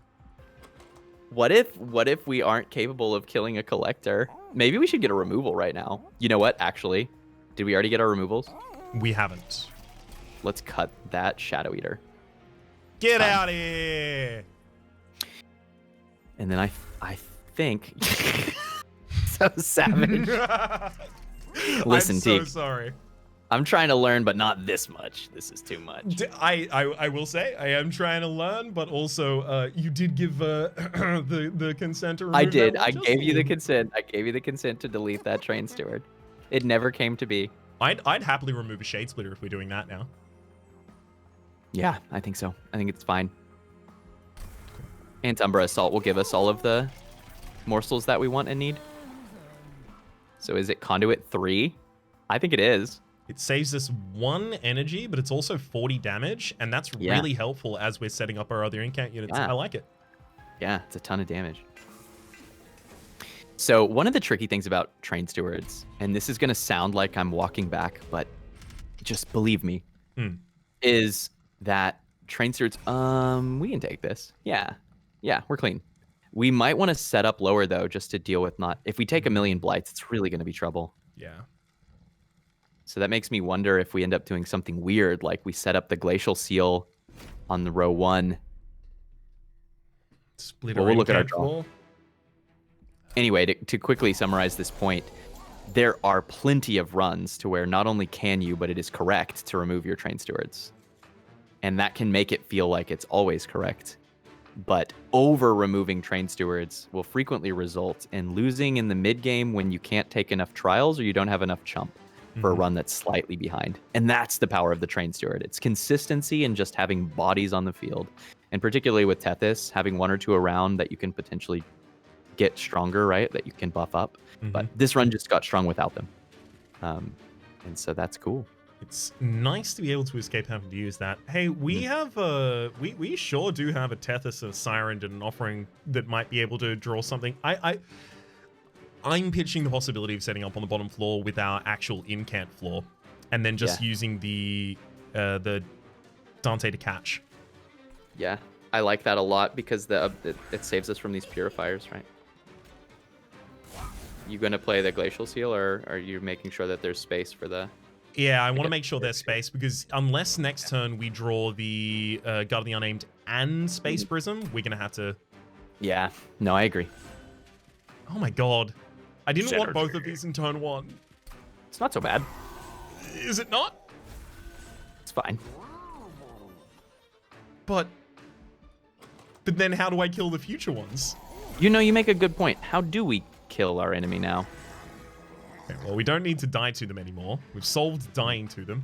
What if we aren't capable of killing a collector? Maybe we should get a removal right now. You know what, actually? Did we already get our removals? We haven't. Let's cut that Shadow Eater. Get out of here! And then I think... So savage. Listen, I'm so Teak. sorry. I'm trying to learn, but not this much. This is too much. I will say I am trying to learn, but also you did give the consent to remove I did. that I gave you the consent. I gave you the consent to delete that Train Steward. It never came to be. I'd happily remove a Shade Splitter if we're doing that now. Yeah, I think so. I think it's fine. And Umbra Assault will give us all of the morsels that we want and need. So is it Conduit 3? I think it is. It saves us 1 energy, but it's also 40 damage, and that's really helpful as we're setting up our other incant units. I like it. Yeah, it's a ton of damage. So one of the tricky things about Train Stewards, and this is going to sound like I'm walking back, but just believe me, is that Train Stewards, we can take this. Yeah, we're clean. We might want to set up lower, though, just to deal with if we take a million blights, it's really going to be trouble. Yeah. So that makes me wonder if we end up doing something weird, like we set up the Glacial Seal on the row 1. We'll look at our draw. Anyway, to quickly summarize this point, there are plenty of runs to where not only can you, but it is correct to remove your Train Stewards. And that can make it feel like it's always correct. But over-removing Train Stewards will frequently result in losing in the mid-game when you can't take enough trials or you don't have enough chump for a run that's slightly behind. And that's the power of the Train Steward. It's consistency and just having bodies on the field. And particularly with Tethys, having 1 or 2 around that you can potentially get stronger, right? That you can buff up. But this run just got strong without them. And so that's cool. It's nice to be able to escape having to use that. Hey, we have we sure do have a Tethys, a Siren, and an offering that might be able to draw something. I'm pitching the possibility of setting up on the bottom floor with our actual incant floor, and then just using the Dante to catch. Yeah, I like that a lot because it saves us from these purifiers, right? You gonna play the Glacial Seal, or are you making sure that there's space for the... Yeah, I want to make sure there's space, because unless next turn we draw the Guard of the Unnamed and Space Prism, we're going to have to... Yeah, no, I agree. Oh my god. I didn't want both of these in turn 1. It's not so bad. Is it not? It's fine. But then how do I kill the future ones? You know, you make a good point. How do we kill our enemy now? Okay, well, we don't need to die to them anymore. We've solved dying to them.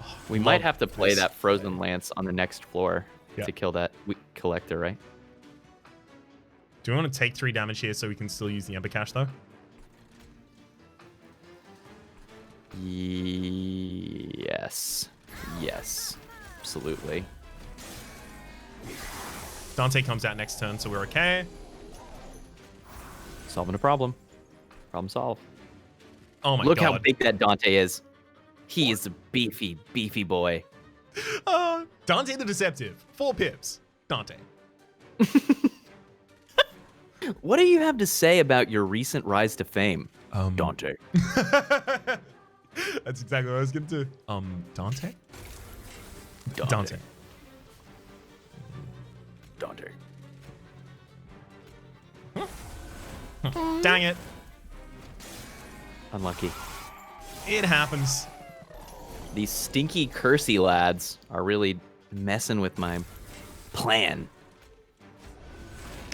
Oh, we might have to play that Frozen Lance on the next floor to kill that collector, right? Do we want to take 3 damage here so we can still use the Ember Cache, though? Yes. Yes. Absolutely. Dante comes out next turn, so we're okay. Solving a problem. Problem solved. Oh my god. Look how big that Dante is. He is a beefy, beefy boy. Dante the Deceptive. 4 pips. Dante. What do you have to say about your recent rise to fame, Dante? That's exactly what I was going to do. Dante? Dante. Dante. Dang it. Unlucky. It happens. These stinky cursey lads are really messing with my plan.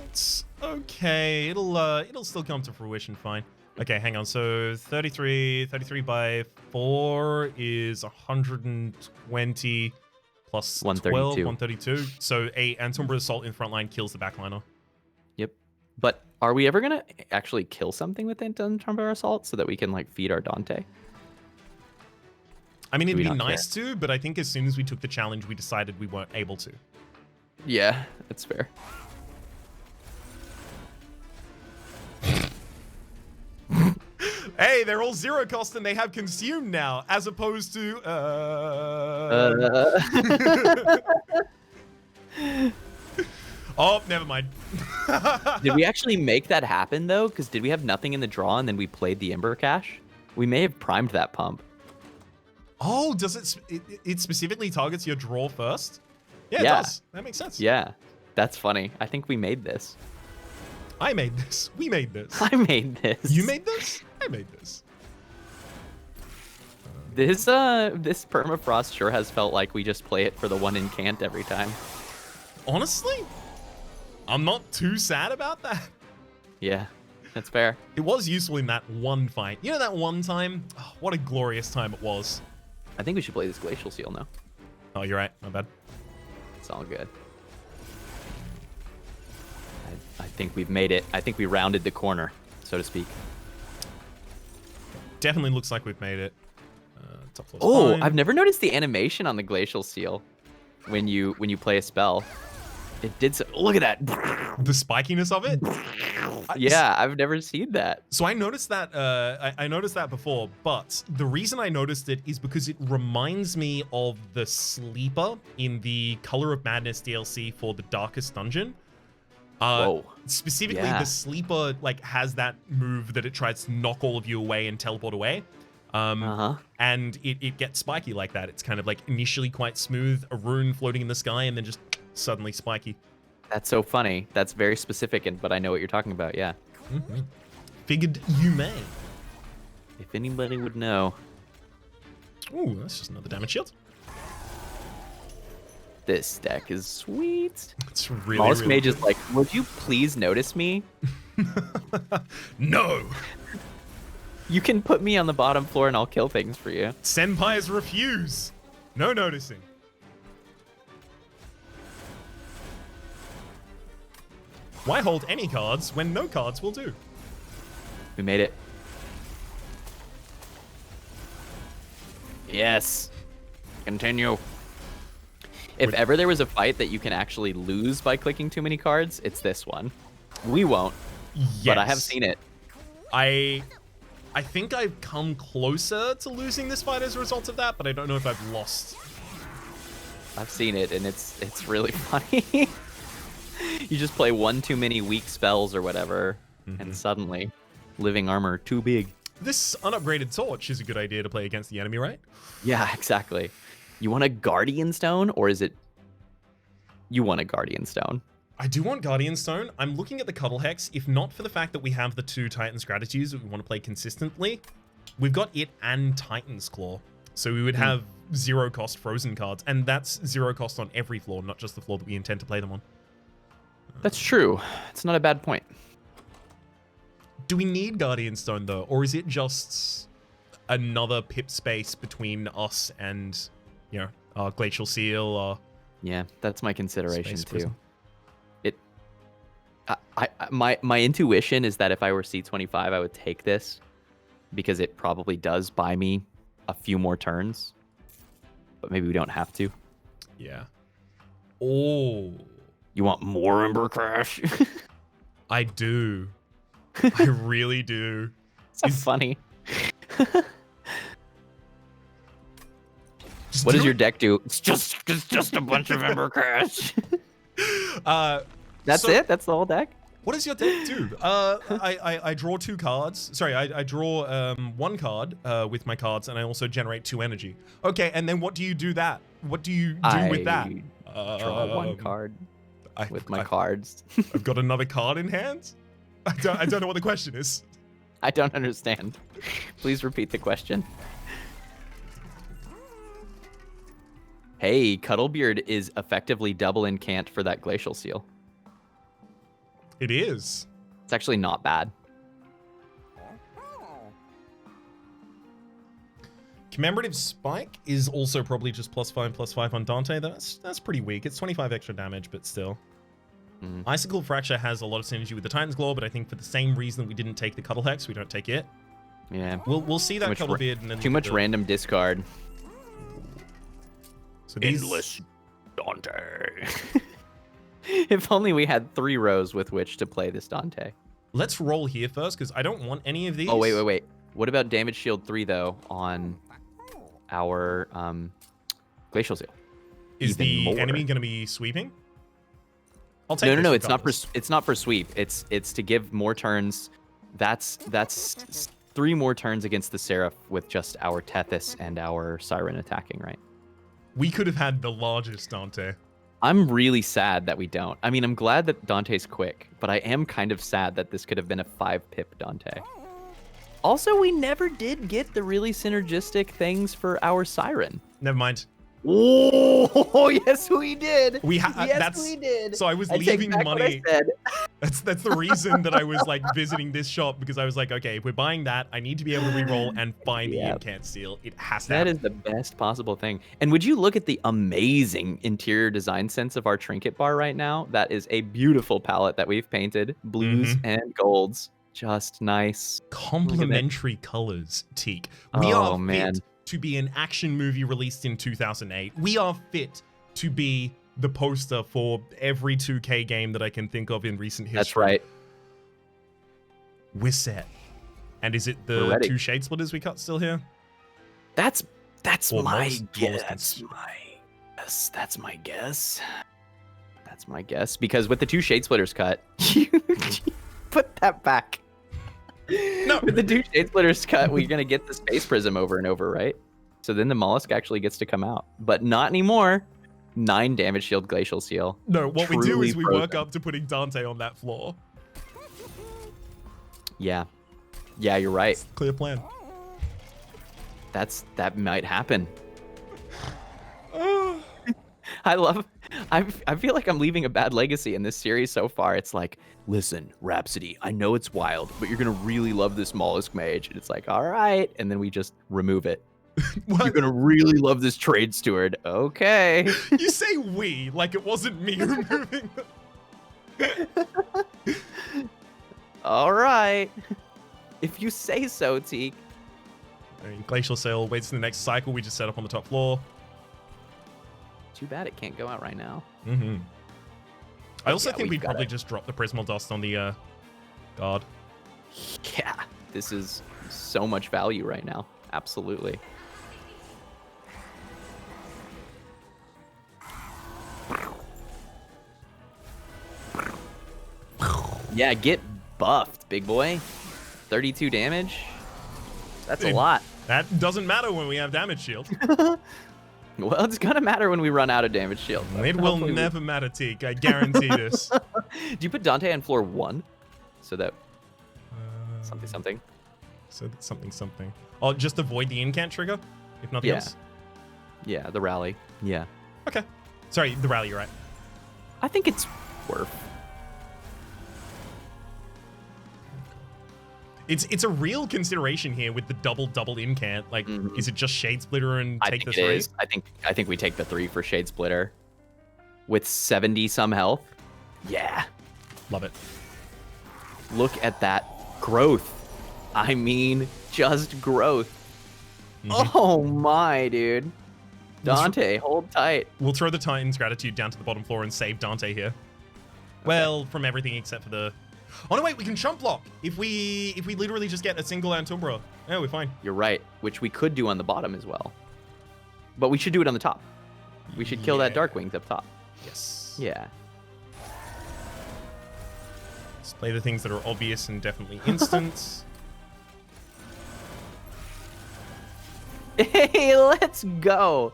It's okay. It'll still come to fruition fine. Okay, hang on. So 33 by 4 is 120 plus 12, 132. So a Antumbra Assault in front line kills the backliner. Yep. But are we ever going to actually kill something with Antumbra Assault so that we can like feed our Dante? I mean, it'd be nice to, but I think as soon as we took the challenge, we decided we weren't able to. Yeah, that's fair. Hey, they're all 0 cost and they have consumed now, as opposed to Oh, never mind. Did we actually make that happen though? Because did we have nothing in the draw and then we played the Ember Cache? We may have primed that pump. Oh, does it specifically targets your draw first? Yeah, it does. That makes sense. Yeah, that's funny. I think we made this. I made this. We made this. I made this. You made this? I made this. This permafrost sure has felt like we just play it for the 1 incant every time. Honestly, I'm not too sad about that. Yeah, that's fair. It was useful in that one fight. You know that one time? Oh, what a glorious time it was. I think we should play this Glacial Seal now. Oh, you're right. My bad. It's all good. I think we've made it. I think we rounded the corner, so to speak. definitely looks like we've made it. Top floor's Oh, fine. I've never noticed the animation on the Glacial Seal when you play a spell. It did so. Look at that. The spikiness of it. Yeah, I've never seen that. So I noticed that. I noticed that before, but the reason I noticed it is because it reminds me of the Sleeper in the Color of Madness DLC for the Darkest Dungeon. Whoa. Specifically, Yeah. the Sleeper like has that move that it tries to knock all of you away and teleport away. And it gets spiky like that. It's kind of like initially quite smooth, a rune floating in the sky, and then just suddenly spiky. That's so funny. That's very specific, but I know what you're talking about. Yeah. Mm-hmm. Figured you may. If anybody would know. Ooh, that's just another damage shield. This deck is sweet. It's really, Mollusk really Mage is like, would you please notice me? No! You can put me on the bottom floor and I'll kill things for you. Senpais refuse. No noticing. Why hold any cards when no cards will do? We made it. Yes. Continue. If ever there was a fight that you can actually lose by clicking too many cards, it's this one. We won't, Yes. but I have seen it. I think I've come closer to losing this fight as a result of that, but I don't know if I've lost. I've seen it, and it's really funny. You just play one too many weak spells or whatever, and suddenly, living armor too big. This unupgraded torch is a good idea to play against the enemy, right? Yeah, exactly. You want a Guardian Stone, or is it... You want a Guardian Stone. I do want Guardian Stone. I'm looking at the Cuddle Hex. If not for the fact that we have the 2 Titan's Gratitudes that we want to play consistently, we've got it and Titan's Claw. So we would have 0 cost frozen cards, and that's 0 cost on every floor, not just the floor that we intend to play them on. That's true. It's not a bad point. Do we need Guardian Stone though, or is it just another pip space between us and, you know, our Glacial Seal or... Yeah, that's my consideration Space too. Prism. My intuition is that if I were C25, I would take this because it probably does buy me a few more turns, but maybe we don't have to. Yeah. Oh. You want more Ember Crash? I do. I really do. So funny. Just What do does your it. deck do? It's just a bunch of Ember Crash. That's So- it? That's the whole deck? What does your deck do? I draw 2 cards. Sorry, I draw 1 card with my cards, and I also generate 2 energy. Okay, and then what do you do that? What do you do with that? Draw 1 card with my I've, cards. I've got another card in hand? I don't know what the question is. I don't understand. Please repeat the question. Hey, Cuddlebeard is effectively double incant for that Glacial Seal. It is. It's actually not bad. Commemorative Spike is also probably just +5/+5 on Dante. That's pretty weak. It's 25 extra damage, but still. Icicle Fracture has a lot of synergy with the Titan's Claw, but I think for the same reason that we didn't take the Cuddle Hex, we don't take it. Yeah. We'll see that Cuddlebeard and then Too much random discard. So these... Endless Dante. If only we had 3 rows with which to play this Dante. Let's roll here first, because I don't want any of these. Oh, wait. What about Damage Shield 3, though, on our Glacial Seal? Is Even the more. enemy going to be sweeping? I'll take No. this It's not for sweep. It's to give more turns. That's 3 more turns against the Seraph with just our Tethys and our Siren attacking, right? We could have had the largest Dante. I'm really sad that we don't. I mean, I'm glad that Dante's quick, but I am kind of sad that this could have been a 5-pip Dante. Also, we never did get the really synergistic things for our Siren. Never mind. Oh, yes, we did. We did. So I was leaving money. That's the reason that I was like visiting this shop, because I was like, okay, if we're buying that, I need to be able to reroll and find the incant seal. It has to That happen. is the best possible thing. And would you look at the amazing interior design sense of our trinket bar right now? That is a beautiful palette that we've painted, blues and golds. just nice. Complementary colors, Teak. We Oh, are man. fit to be an action movie released in 2008. We are fit to be the poster for every 2K game that I can think of in recent history. That's right. We're set. And is it We're the ready. 2 shade splitters we cut still here? That's Or my most guess. That's my guess. That's my guess. Because with the 2 shade splitters cut, you put that back. No. With the 2 shade splitters cut, we're gonna get the space prism over and over, right? So then the mollusk actually gets to come out, but not anymore. 9 damage shield glacial seal. No, what we do Truly is we work frozen. up to putting Dante on that floor. Yeah, you're right. Clear plan. That might happen. I feel like I'm leaving a bad legacy in this series so far. It's like, listen, Rhapsody, I know it's wild, but you're gonna really love this mollusk mage. And it's like, all right, and then we just remove it. You're gonna really love this trade steward. Okay. You say we like it wasn't me removing them. All right. If you say so, Teak. I mean, Glacial Sail waits for the next cycle. We just set up on the top floor. Too bad it can't go out right now. Mm-hmm. I also Yeah, think we've we'd got probably it. just drop the Prismal Dust on the guard. Yeah, this is so much value right now. Absolutely. Yeah, get buffed, big boy. 32 damage. That's a Dude. lot. That doesn't matter when we have damage shield. Well, it's gonna matter when we run out of damage shield. It will never matter, Teak. I guarantee this. Do you put Dante on floor 1? So that something. So that's something. Oh, just avoid the incant trigger, if nothing Yeah. else. Yeah, the rally. Yeah. Okay. Sorry, the rally, you're right. I think it's worth. It's a real consideration here with the double incant. Like, Mhm. is it just Shade Splitter and I take think the it 3? is. I think we take the 3 for Shade Splitter. With 70 some health. Yeah. Love it. Look at that growth. I mean, just growth. Mhm. Oh my, dude. Dante, hold tight. We'll throw the Titan's Gratitude down to the bottom floor and save Dante here. Well, from everything except for the... Oh, no, wait, we can chump block. If we literally just get a single Antumbra. Yeah, we're fine. You're right, which we could do on the bottom as well. But we should do it on the top. We should kill that Yeah. Darkwings up top. Yes. Yeah. Let's play the things that are obvious and definitely instant. Hey, let's go.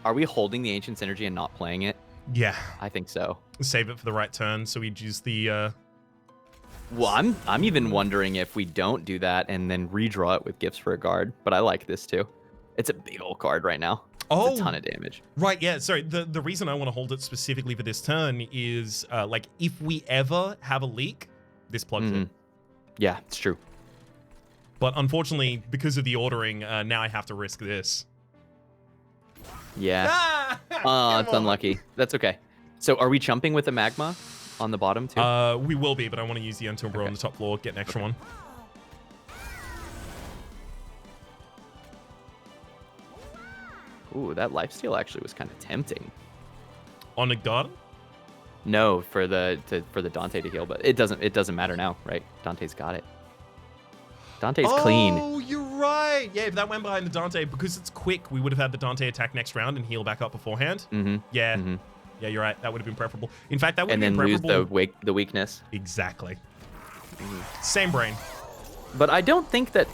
Are we holding the Ancient's Energy and not playing it? Yeah. I think so. Save it for the right turn, so we'd use the... Well, I'm even wondering if we don't do that and then redraw it with Gifts for a Guard. But I like this too. It's a big old card right now. It's a ton of damage. Right, yeah, sorry. The reason I want to hold it specifically for this turn is, like, if we ever have a leak, this plugs in. Yeah, it's true. But unfortunately, because of the ordering, now I have to risk this. Yeah. Ah! Oh, Come it's on. unlucky. That's okay. So are we chumping with the magma on the bottom too? We will be, but I want to use the Until Bro on the top floor, get an extra one. Ooh, that lifesteal actually was kind of tempting. On a garden? No, for the Dante to heal, but it doesn't matter now, right? Dante's got it. Dante's clean. Oh, you're right. Yeah, if that went behind the Dante, because it's quick, we would have had the Dante attack next round and heal back up beforehand. Mm-hmm. Yeah. Mm-hmm. Yeah, you're right. That would have been preferable. In fact, that would And have then been lose preferable. the weakness. Exactly. Same brain. But I don't think that,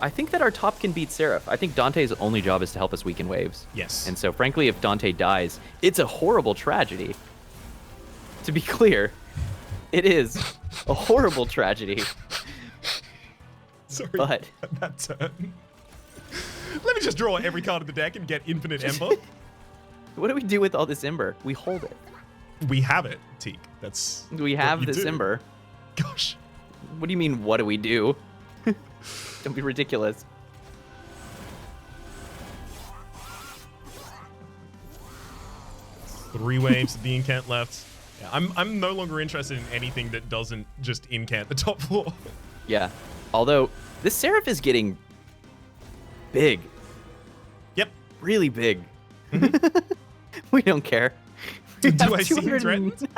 I think that our top can beat Seraph. I think Dante's only job is to help us weaken waves. Yes. And so, frankly, if Dante dies, it's a horrible tragedy. To be clear, it is a horrible tragedy. Sorry, But that turn. Let me just draw every card of the deck and get Infinite Ember. what do we do with all this Ember? We hold it. We have it, Teak. That's We what have you this do. Ember. Gosh. What do you mean, what do we do? Don't be ridiculous. Three waves of the incant left. Yeah, I'm no longer interested in anything that doesn't just incant the top floor. Yeah. Although this Seraph is getting big. Yep. Really big. We don't care. We Do have I seem 200 threatened?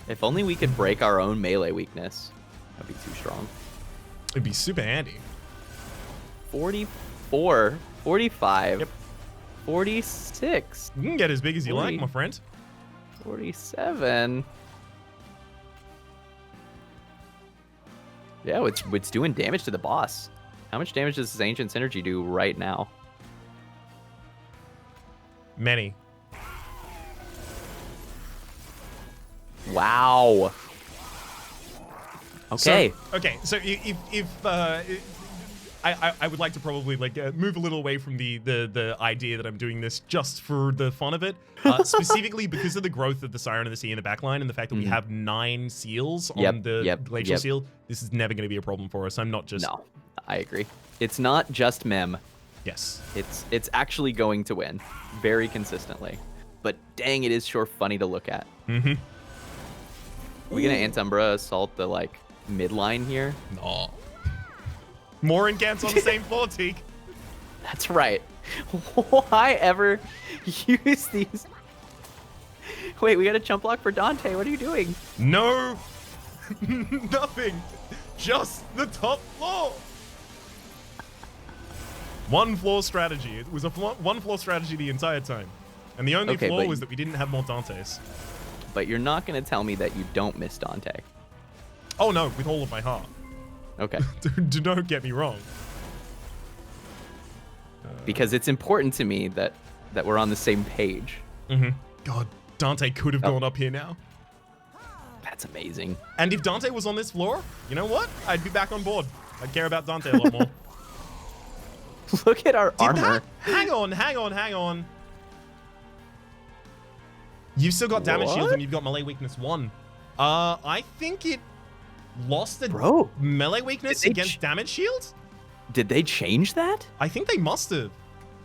If only we could break our own melee weakness. That'd be too strong. It'd be super handy. 44, 45, Yep. 46, You can get as big as you 40. like, my friend. 47. Yeah, it's doing damage to the boss. How much damage does this Ancient Synergy do right now? Many. Wow. Okay. So if I would like to probably move a little away from the idea that I'm doing this just for the fun of it, specifically because of the growth of the Siren of the Sea in the backline and the fact that we have 9 seals on the Glacial Seal. This is never going to be a problem for us. I'm not just... No, I agree. It's not just Mem. Yes. It's actually going to win very consistently. But dang, it is sure funny to look at. Mm-hmm. We gonna Antumbra assault the midline here? No. More incants on the same floor, Teak. That's right. Why ever use these? Wait, we got a chump block for Dante. What are you doing? No. Nothing. Just the top floor. One floor strategy. It was a one floor strategy the entire time. And the only flaw was that we didn't have more Dantes. But you're not going to tell me that you don't miss Dante. Oh no, with all of my heart. Okay. Do not get me wrong. Because it's important to me that we're on the same page. Mm-hmm. God, Dante could have gone up here now. That's amazing. And if Dante was on this floor, you know what? I'd be back on board. I'd care about Dante a lot more. Look at our armor. Hang on. You've still got damage shield and you've got melee weakness 1. I think it lost the melee weakness against damage shield? Did they change that? I think they must have.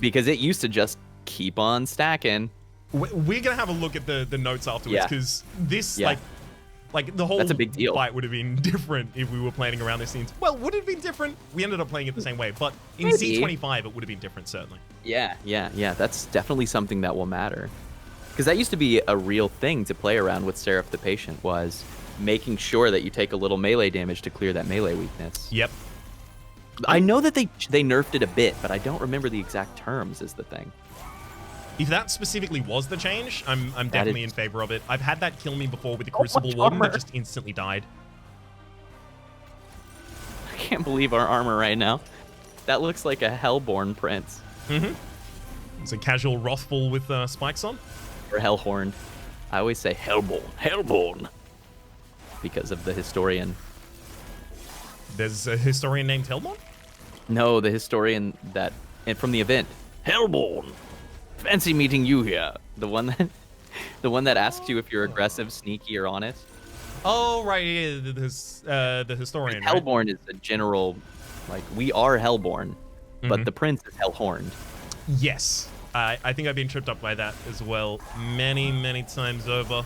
Because it used to just keep on stacking. We're going to have a look at the notes afterwards because this, like the whole That's a big deal. fight would have been different if we were planning around this scene. Well, would it have been different? We ended up playing it the same way, but in Maybe. C25, it would have been different, certainly. Yeah. That's definitely something that will matter. Because that used to be a real thing to play around with Seraph the Patient, was making sure that you take a little melee damage to clear that melee weakness. Yep. I know that they nerfed it a bit, but I don't remember the exact terms is the thing. If that specifically was the change, I'm definitely in favor of it. I've had that kill me before with the Crucible Warden that just instantly died. I can't believe our armor right now. That looks like a Hellborn prince. Mm-hmm. It's a casual Wrathful with spikes on. Or Hellhorned. I always say Hellborn. Because of the historian. There's a historian named Hellborn? No, the historian and from the event. Hellborn. Fancy meeting you here. The one that asks you if you're aggressive, sneaky, or honest. Oh, right, yeah, the historian. Hellborn is a general, we are Hellborn, but the prince is Hellhorned. Yes. I think I've been tripped up by that as well many times over.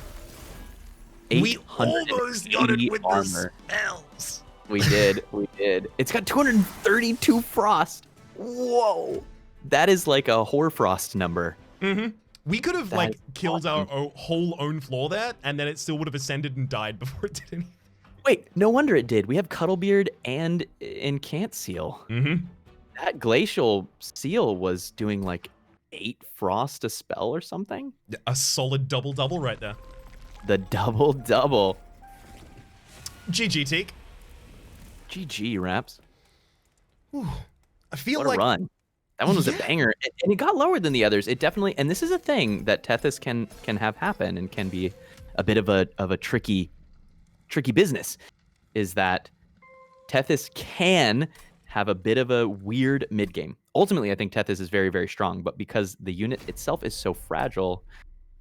We almost got it with the spells. We did. It's got 232 frost. Whoa. That is like a Hoarfrost number. Mm-hmm. We could have killed our whole own floor there, and then it still would have ascended and died before it did anything. Wait, no wonder it did. We have Cuddlebeard and Incant Seal. Mm-hmm. That Glacial Seal was doing 8 frost a spell or something. A solid double right there. The double. GG, Teak. GG, Raps. Ooh, I feel what a run. That one was a banger, and it got lower than the others. It definitely, and this is a thing that Tethys can have happen and can be a bit of a tricky business, is that Tethys can have a bit of a weird mid game. Ultimately, I think Tethys is very, very strong, but because the unit itself is so fragile,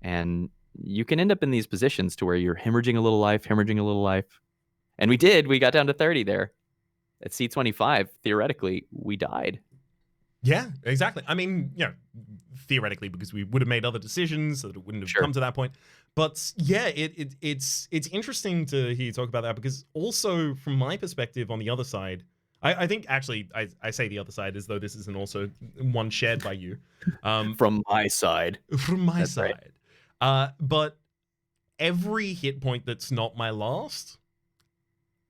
and you can end up in these positions to where you're hemorrhaging a little life, and we got down to 30 there. At C25, theoretically, we died. Yeah, exactly. I mean, theoretically, because we would have made other decisions, so that it wouldn't have come to that point. But yeah, it's interesting to hear you talk about that, because also from my perspective on the other side, I think actually I say the other side as though this isn't also one shared by you. From my side. From my That's side. But every hit point that's not my last,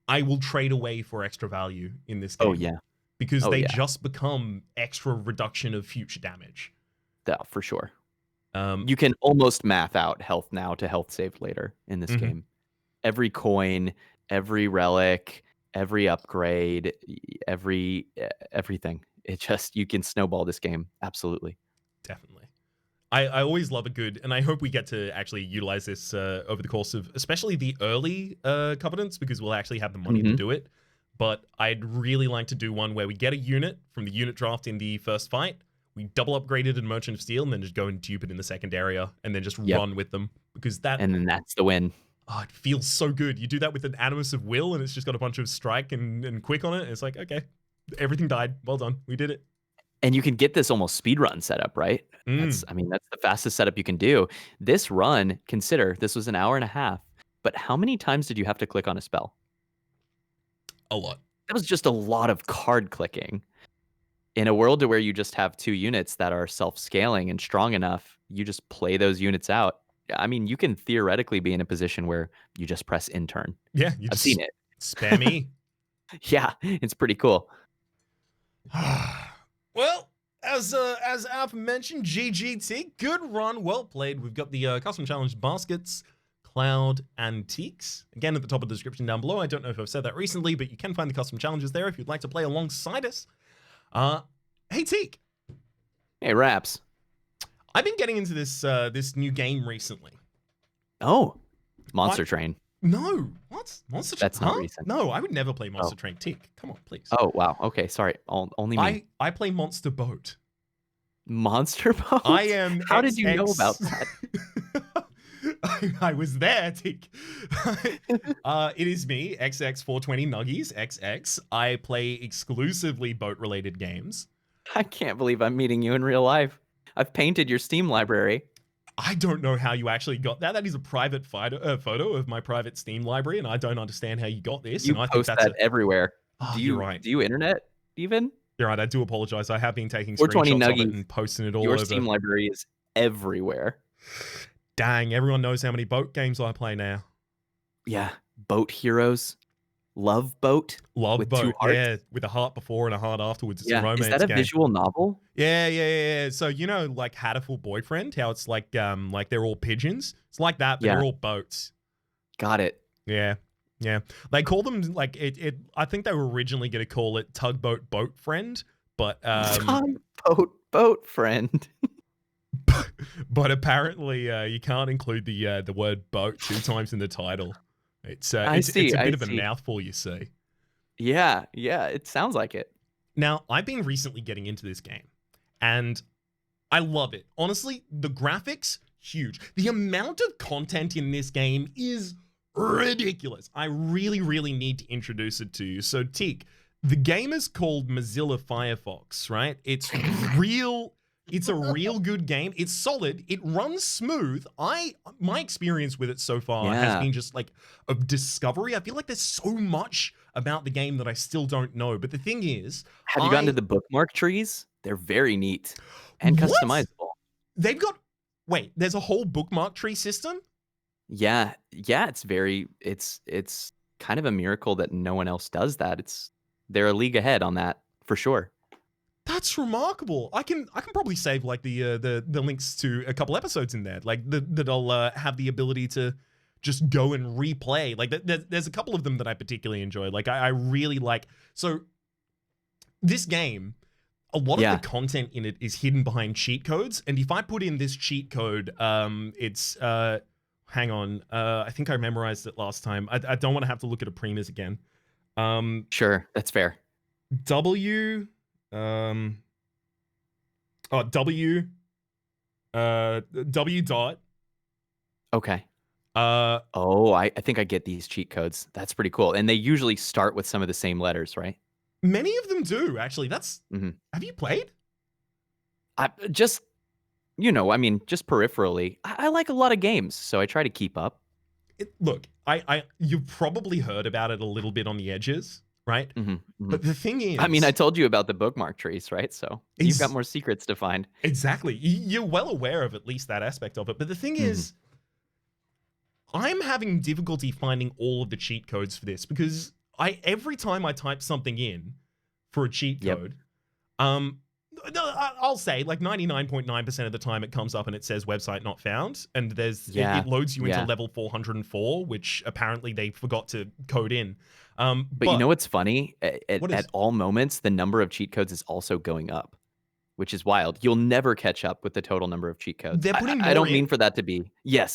I will trade away for extra value in this game. Oh yeah. Because they just become extra reduction of future damage. Yeah, for sure. You can almost math out health now to health save later in this game. Every coin, every relic, every upgrade, everything. It just, you can snowball this game. Absolutely. Definitely. I always love a good, and I hope we get to actually utilize this over the course of especially the early Covenants, because we'll actually have the money to do it. But I'd really like to do one where we get a unit from the unit draft in the first fight, we double upgrade it in Merchant of Steel, and then just go and dupe it in the second area, and then just run with them. Because that... And then that's the win. Oh, it feels so good. You do that with an Animus of Will, and it's just got a bunch of strike and quick on it. And it's like, okay, everything died. Well done. We did it. And you can get this almost speedrun setup, right? That's the fastest setup you can do. This run, consider, this was an hour and a half. But how many times did you have to click on a spell? A lot. That was just a lot of card clicking. In a world where you just have 2 units that are self-scaling and strong enough, you just play those units out. I mean, you can theoretically be in a position where you just press intern. Yeah, I've seen it. Spam E. Yeah, it's pretty cool. Well, as Alpha mentioned, GGT, good run, well played. We've got the custom challenge baskets, Cloud Antiques. Again, at the top of the description down below. I don't know if I've said that recently, but you can find the custom challenges there if you'd like to play alongside us. Hey, Teak. Hey, Raps. I've been getting into this this new game recently. Oh, Monster Train. No, what? Monster Train? That's not recent. No, I would never play Monster Train. Teak, come on, please. Oh, wow. Okay, sorry. Only me. I play Monster Boat. Monster Boat? I am. How did you know about that? I was there, Teak. It is me, XX420 Nuggies, XX. I play exclusively boat-related games. I can't believe I'm meeting you in real life. I've painted your Steam library. I don't know how you actually got that. That is a private photo of my private Steam library, and I don't understand how you got this. You and I post think that's that everywhere. Oh, You're right. Do you internet even? You're right. I do apologize. I have been taking 420 screenshots Nuggies, of it and posting it all your over. Steam library is everywhere. Dang, everyone knows how many boat games I play now. Yeah, Boat Heroes, Love Boat. Love with Boat, 2 hearts. yeah, with a heart before and a heart afterwards. It's a romance is that a game. visual novel? Yeah. So like Hatterful Boyfriend, how it's like they're all pigeons. It's like that, but they're all boats. Got it. Yeah. They call them like it. I think they were originally going to call it Tugboat Boat Friend, but Tugboat Boat Friend. But apparently you can't include the word boat 2 times in the title. It's a bit of a mouthful, you see. Yeah, it sounds like it. Now, I've been recently getting into this game, and I love it. Honestly, the graphics, huge. The amount of content in this game is ridiculous. I really, really need to introduce it to you. So, Teak, the game is called Mozilla Firefox, right? It's real... It's a real good game. It's solid. It runs smooth. My experience with it so far has been just like a discovery. I feel like there's so much about the game that I still don't know. But the thing is, have you gotten to the bookmark trees? They're very neat and customizable. They've got there's a whole bookmark tree system? Yeah, it's kind of a miracle that no one else does that. They're a league ahead on that for sure. That's remarkable. I can probably save like the links to a couple episodes in there, like that'll have the ability to just go and replay. Like there's a couple of them that I particularly enjoy. Like I really like. So this game, a lot of the content in it is hidden behind cheat codes, and if I put in this cheat code, it's hang on, I think I memorized it last time. I don't want to have to look at a premas again. Sure, that's fair. W dot. Okay. I think I get these cheat codes. That's pretty cool. And they usually start with some of the same letters, right? Many of them do, actually. That's have you played? I just, I mean, just peripherally, I like a lot of games, so I try to keep up. Look, you've probably heard about it a little bit on the edges, right? Mm-hmm. But the thing is, I mean, I told you about the bookmark trees, right? So you've got more secrets to find. Exactly. You're well aware of at least that aspect of it. But the thing is, I'm having difficulty finding all of the cheat codes for this because every time I type something in for a cheat code, I'll say like 99.9% of the time it comes up and it says website not found, and it loads you into level 404, which apparently they forgot to code in. But you know what's funny? At all moments, the number of cheat codes is also going up, which is wild. You'll never catch up with the total number of cheat codes. They're putting more I don't mean for that to be,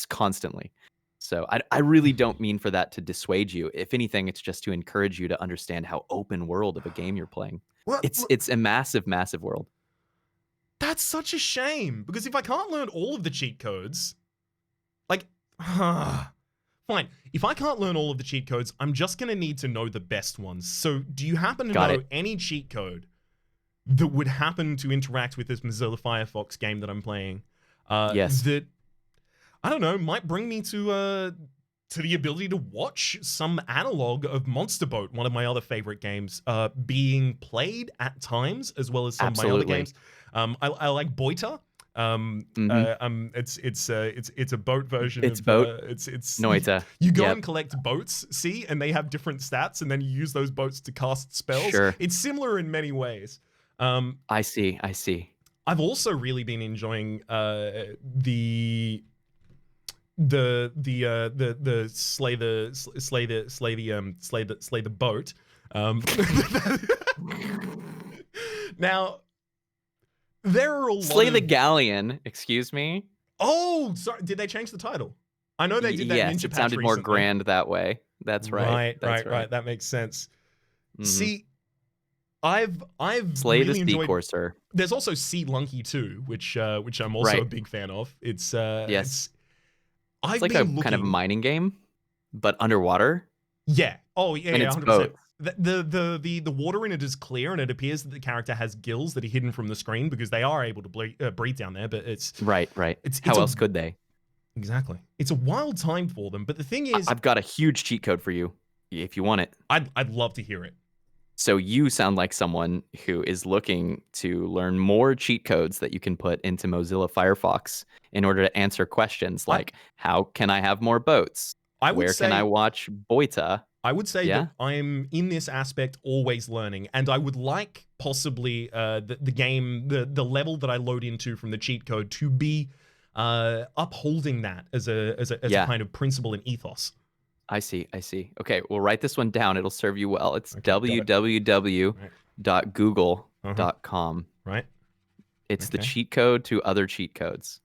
constantly. So I really don't mean for that to dissuade you. If anything, it's just to encourage you to understand how open world of a game you're playing. It's a massive, massive world. That's such a shame, because if I can't learn all of the cheat codes, like, fine. If I can't learn all of the cheat codes, I'm just going to need to know the best ones. So do you happen to know any cheat code that would happen to interact with this Mozilla Firefox game that I'm playing? Yes. That, I don't know, might bring me to the ability to watch some analog of Monster Boat, one of my other favorite games, being played at times, as well as some of my other games. I like Boita. It's a boat version. It's of, boat. It's Noita. You go and collect boats, and they have different stats, and then you use those boats to cast spells. Sure. It's similar in many ways. I see. I've also really been enjoying the slay the boat. Now, there are a lot Slay the Galleon, excuse me. Oh, sorry. Did they change the title? I know they did that. Yes, it sounded more grand that way. That's right. Right. That makes sense. See, I've Slay really the enjoyed. Courser. There's also Sea Lunky too, which I'm also a big fan of. It's yes. It's like a kind of mining game, but underwater. Yeah. Oh yeah. And it's 100%. both. The water in it is clear, and it appears that the character has gills that are hidden from the screen because they are able to breathe down there. But it's right. How else could they? Exactly. It's a wild time for them. But the thing is, I've got a huge cheat code for you if you want it. I'd love to hear it. So you sound like someone who is looking to learn more cheat codes that you can put into Mozilla Firefox in order to answer questions like, how can I have more boats? Where can I watch Boita? I would say that I'm in this aspect always learning, and I would like possibly the game, the level that I load into from the cheat code to be upholding that as a kind of principle and ethos. I see. Okay, we'll write this one down. It'll serve you well. It's www.google.com. Right. It's the cheat code to other cheat codes.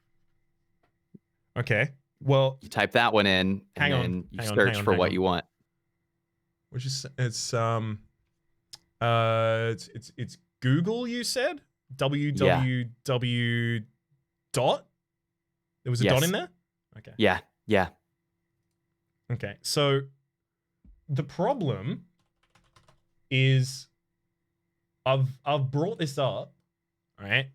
Okay. Well, you type that one in, and then you search for what you want. Which is it's Google, you said? www. Dot? There was a dot in there? Okay. Yeah. Okay. So the problem is I've brought this up, right?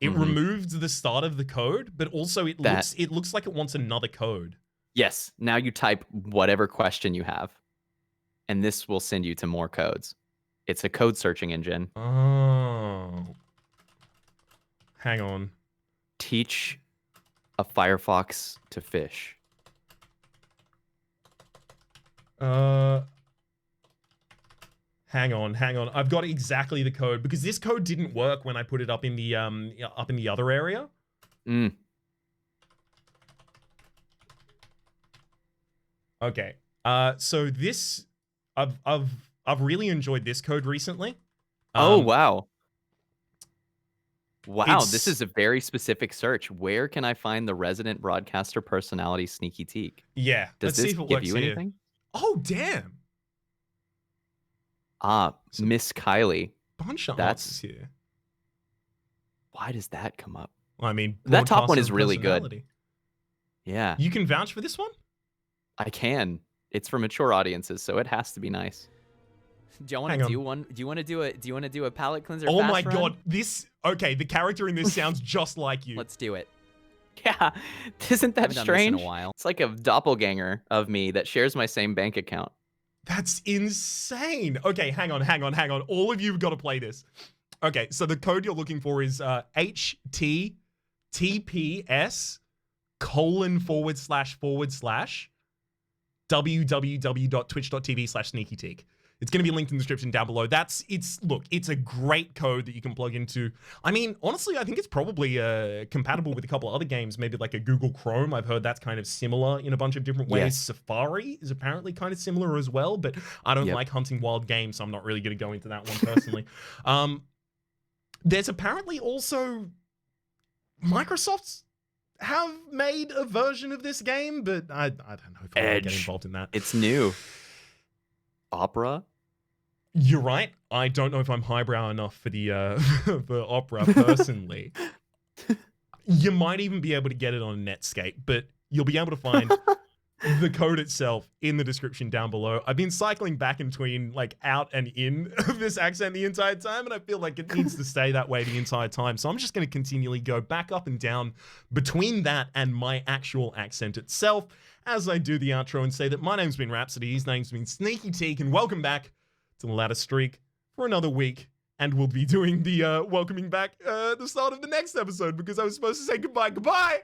It removed the start of the code, but also it looks like it wants another code. Yes. Now you type whatever question you have, and this will send you to more codes. It's a code searching engine. Oh. Hang on. Teach a Firefox to fish. Hang on. I've got exactly the code because this code didn't work when I put it up in the other area. Okay. So this I've really enjoyed this code recently. Oh wow. Wow, this is a very specific search. Where can I find the resident broadcaster personality Sneaky Teak? Yeah. Does this give you anything? Oh damn. Miss Kylie. Bunch of answers here. Why does that come up? I mean, that top one is really good. Yeah. You can vouch for this one? I can. It's for mature audiences, so it has to be nice. Do you want to do one? Do you want to do a palate cleanser? Oh fast my run? god, okay, the character in this sounds just like you. Let's do it. Yeah, isn't that I haven't done strange? this in a while. It's like a doppelganger of me that shares my same bank account. That's insane. Okay, hang on. All of you have got to play this. Okay, so the code you're looking for is https://www.twitch.tv/sneakyteak. It's going to be linked in the description down below. It's a great code that you can plug into. I mean, honestly, I think it's probably compatible with a couple other games, maybe like a Google Chrome. I've heard that's kind of similar in a bunch of different ways. Yes. Safari is apparently kind of similar as well, but I don't like hunting wild game, so I'm not really going to go into that one personally. There's apparently also Microsoft's have made a version of this game, but I don't know if I want to get involved in that. It's new. Opera? You're right. I don't know if I'm highbrow enough for the for Opera personally. You might even be able to get it on Netscape, but you'll be able to find the code itself in the description down below. I've been cycling back in between like out and in of this accent the entire time, and I feel like it needs to stay that way the entire time. So I'm just going to continually go back up and down between that and my actual accent itself as I do the outro and say that my name's been Rhapsody, his name's been sneakyteak, and welcome back to the Ladder Streak for another week. And we'll be doing the welcoming back the start of the next episode because I was supposed to say goodbye. Goodbye!